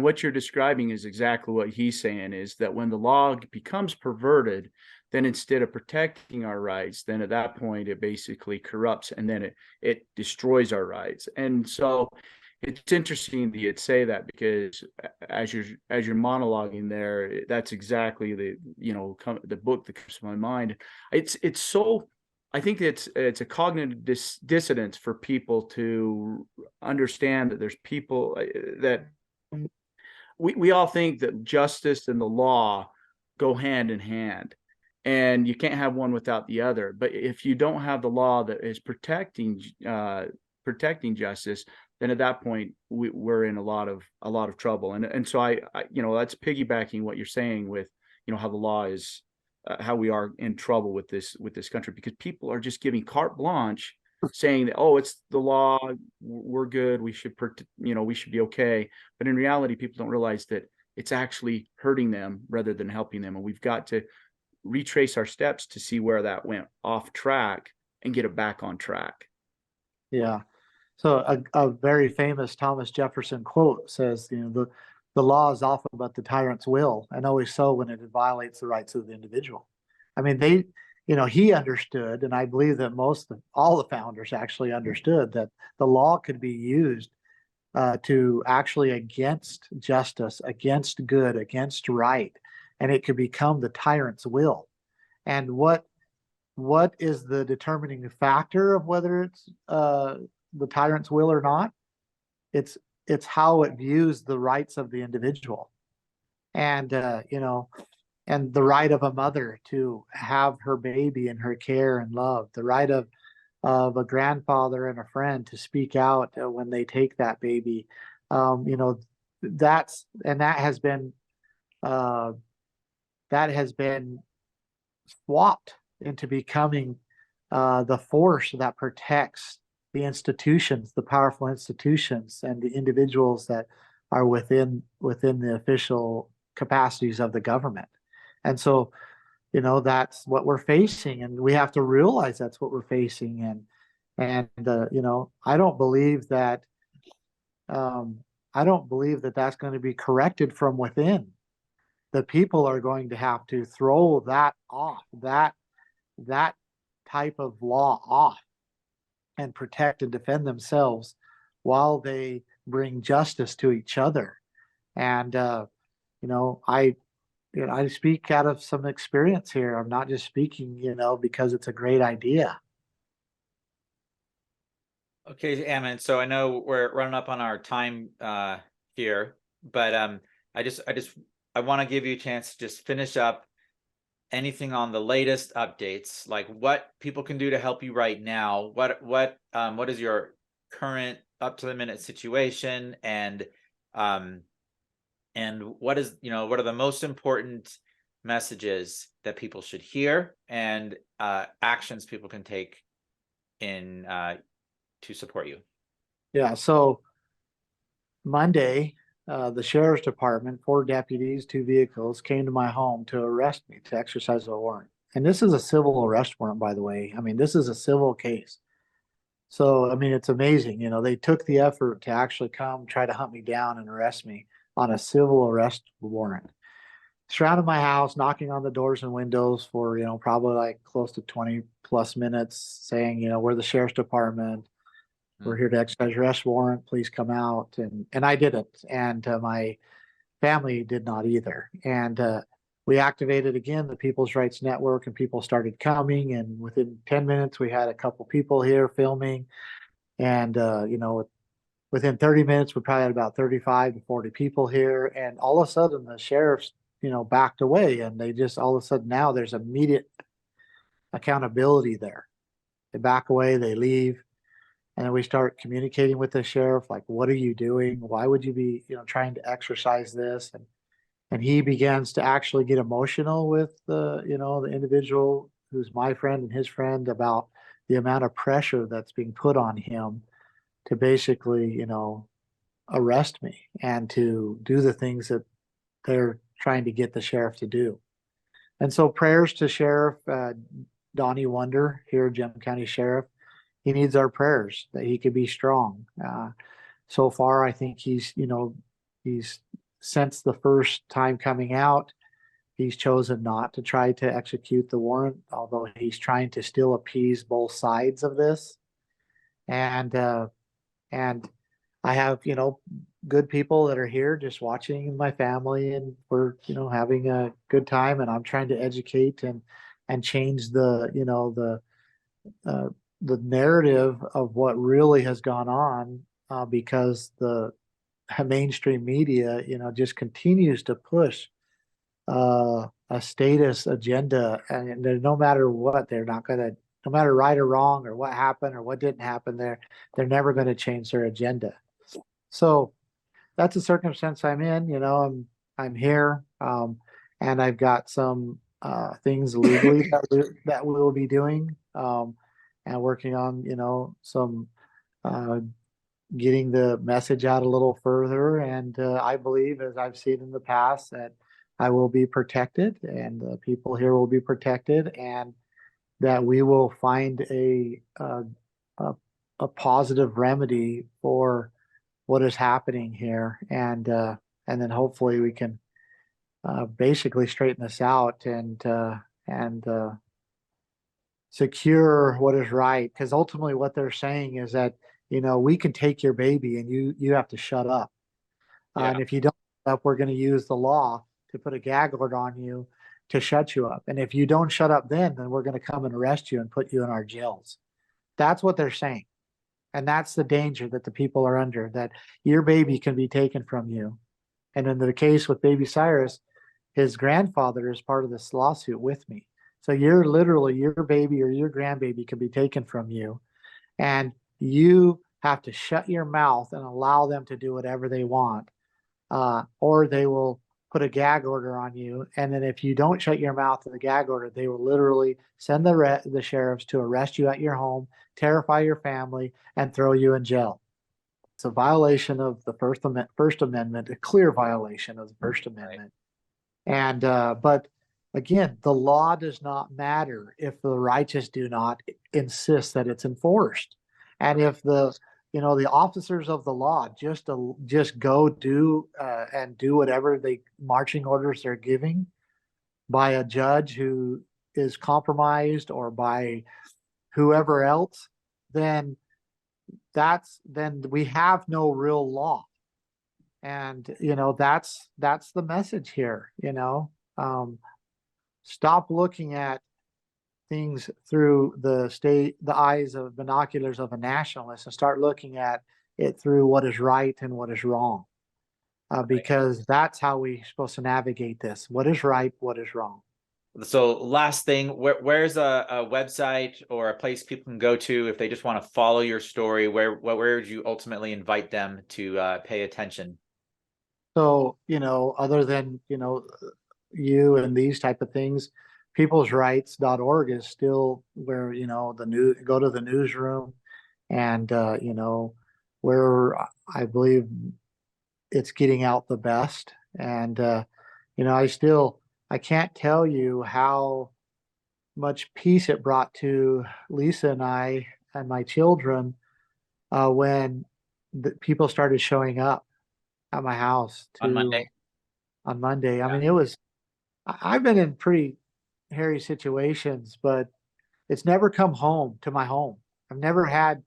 what you're describing is exactly what he's saying, is that when the law becomes perverted, then instead of protecting our rights, then at that point it basically corrupts, and then it destroys our rights. And so it's interesting that you'd say that, because as you're monologuing there, that's exactly the book that comes to my mind. It's so, I think it's a cognitive dissonance for people to understand that there's people that we all think that justice and the law go hand in hand, and you can't have one without the other. But if you don't have the law that is protecting justice, then at that point we're in a lot of trouble. And so I that's piggybacking what you're saying with how the law is, how we are in trouble with this country, because people are just giving carte blanche, saying that, oh, it's the law, we're good, we should be okay. But in reality, people don't realize that it's actually hurting them rather than helping them. And we've got to retrace our steps to see where that went off track and get it back on track. Yeah. So a very famous Thomas Jefferson quote says, the law is often but the tyrant's will, and always so when it violates the rights of the individual. I mean, he understood, and I believe that all the founders actually understood, that the law could be used to actually against justice, against good, against right, and it could become the tyrant's will. And what is the determining factor of whether it's the tyrant's will or not? It's how it views the rights of the individual, and and the right of a mother to have her baby in her care and love, the right of a grandfather and a friend to speak out when they take that baby. That has been swapped into becoming the force that protects the institutions, the powerful institutions, and the individuals that are within the official capacities of the government. And so, that's what we're facing, and we have to realize that's what we're facing. And I don't believe that that's going to be corrected from within. The people are going to have to throw that off, that type of law off, and protect and defend themselves while they bring justice to each other. And I speak out of some experience here. I'm not just speaking, because it's a great idea. Okay, Ammon. So I know we're running up on our time here, but I want to give you a chance to just finish up anything on the latest updates, like what people can do to help you right now. What is your current up to the minute situation, and what are the most important messages that people should hear, and actions people can take in to support you? Yeah. So Monday, the sheriff's department, 4 deputies, 2 vehicles, came to my home to arrest me, to exercise a warrant. And this is a civil arrest warrant, by the way. I mean, this is a civil case. So, I mean, it's amazing. They took the effort to actually come try to hunt me down and arrest me on a civil arrest warrant. Surrounded my house, knocking on the doors and windows for, probably like close to 20 plus minutes, saying, we're the sheriff's department. We're here to exercise arrest warrant. Please come out. And I didn't. And my family did not either. And we activated again the People's Rights Network, and people started coming. And within 10 minutes, we had a couple people here filming. And, within 30 minutes, we probably had about 35 to 40 people here. And all of a sudden, the sheriffs, backed away. And they just, all of a sudden now there's immediate accountability there. They back away, they leave. And then we start communicating with the sheriff, like, what are you doing? Why would you be, trying to exercise this? And he begins to actually get emotional with the individual who's my friend and his friend about, the amount of pressure that's being put on him to basically, arrest me and to do the things that they're trying to get the sheriff to do. And so prayers to Sheriff Donnie Wonder here, Gem County Sheriff. He needs our prayers that he could be strong. So far, I think he's since the first time coming out, he's chosen not to try to execute the warrant, although he's trying to still appease both sides of this. And I have, good people that are here just watching, my family, and we're, having a good time, and I'm trying to educate and change the narrative of what really has gone on, because the mainstream media, just continues to push a status agenda, and no matter what, they're not going to, no matter right or wrong or what happened or what didn't happen, they're never going to change their agenda. So that's the circumstance I'm in. I'm here, and I've got some things legally that we will be doing, and working on, some getting the message out a little further. And I believe, as I've seen in the past, that I will be protected, and the people here will be protected, and that we will find a positive remedy for what is happening here, and then hopefully we can basically straighten this out and secure what is right. Because ultimately, what they're saying is that we can take your baby, and you have to shut up. And if you don't shut up, we're going to use the law to put a gag order on you to shut you up. And if you don't shut up, then we're going to come and arrest you and put you in our jails. That's what they're saying. And that's the danger that the people are under, that your baby can be taken from you. And in the case with Baby Cyrus, his grandfather is part of this lawsuit with me. So you're literally, your baby or your grandbaby can be taken from you. And you have to shut your mouth and allow them to do whatever they want. Or they will put a gag order on you. And then if you don't shut your mouth to the gag order, they will literally send the sheriffs to arrest you at your home, terrify your family, and throw you in jail. It's a violation of the First Amendment, a clear violation of the First Amendment. And but again, the law does not matter if the righteous do not insist that it's enforced. And if the officers of the law just go do and do whatever marching orders they're giving by a judge who is compromised, or by whoever else, then we have no real law. And that's the message here. Stop looking at things through the eyes of binoculars of a nationalist, and start looking at it through what is right and what is wrong, because that's how we're supposed to navigate this. What is right, what is wrong. So last thing, where's a website or a place people can go to if they just want to follow your story? Where would you ultimately invite them to pay attention? So, other than, you and these type of things, peoplesrights.org is still where, go to the newsroom, and, where I believe it's getting out the best. And, I can't tell you how much peace it brought to Lisa and I and my children when the people started showing up at my house On Monday. Yeah. I mean, I've been in pretty hairy situations, but it's never come home to my home. I've never had,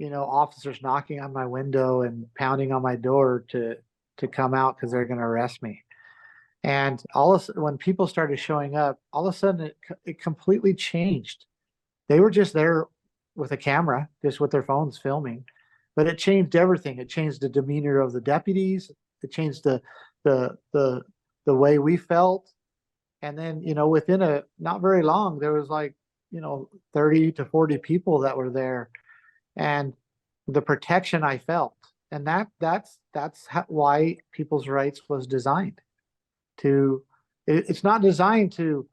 officers knocking on my window and pounding on my door to come out because they're going to arrest me. And when people started showing up, all of a sudden it completely changed. They were just there with a camera, just with their phones filming, but it changed everything. It changed the demeanor of the deputies. It changed the way we felt. And then, within not very long, there was 30 to 40 people that were there, and the protection I felt. And that's why People's Rights was designed. It's not designed to,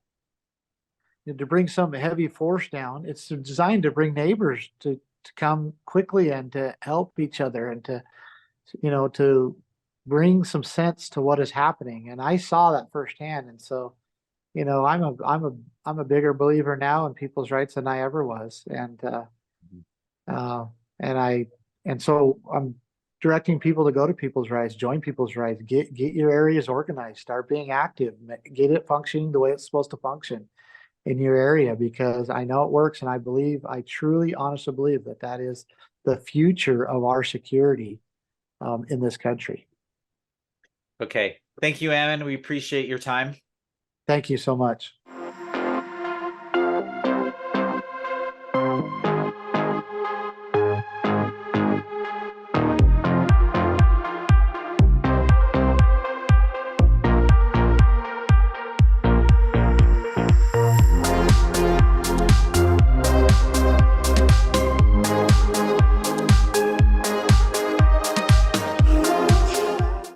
to bring some heavy force down. It's designed to bring neighbors to come quickly and to help each other and to, to bring some sense to what is happening. And I saw that firsthand. And so, I'm a bigger believer now in people's rights than I ever was. And so I'm directing people to go to people's rights, join people's rights, get your areas organized, start being active, get it functioning the way it's supposed to function in your area, because I know it works. And I truly, honestly believe that is the future of our security in this country. Okay. Thank you, Ammon. We appreciate your time. Thank you so much.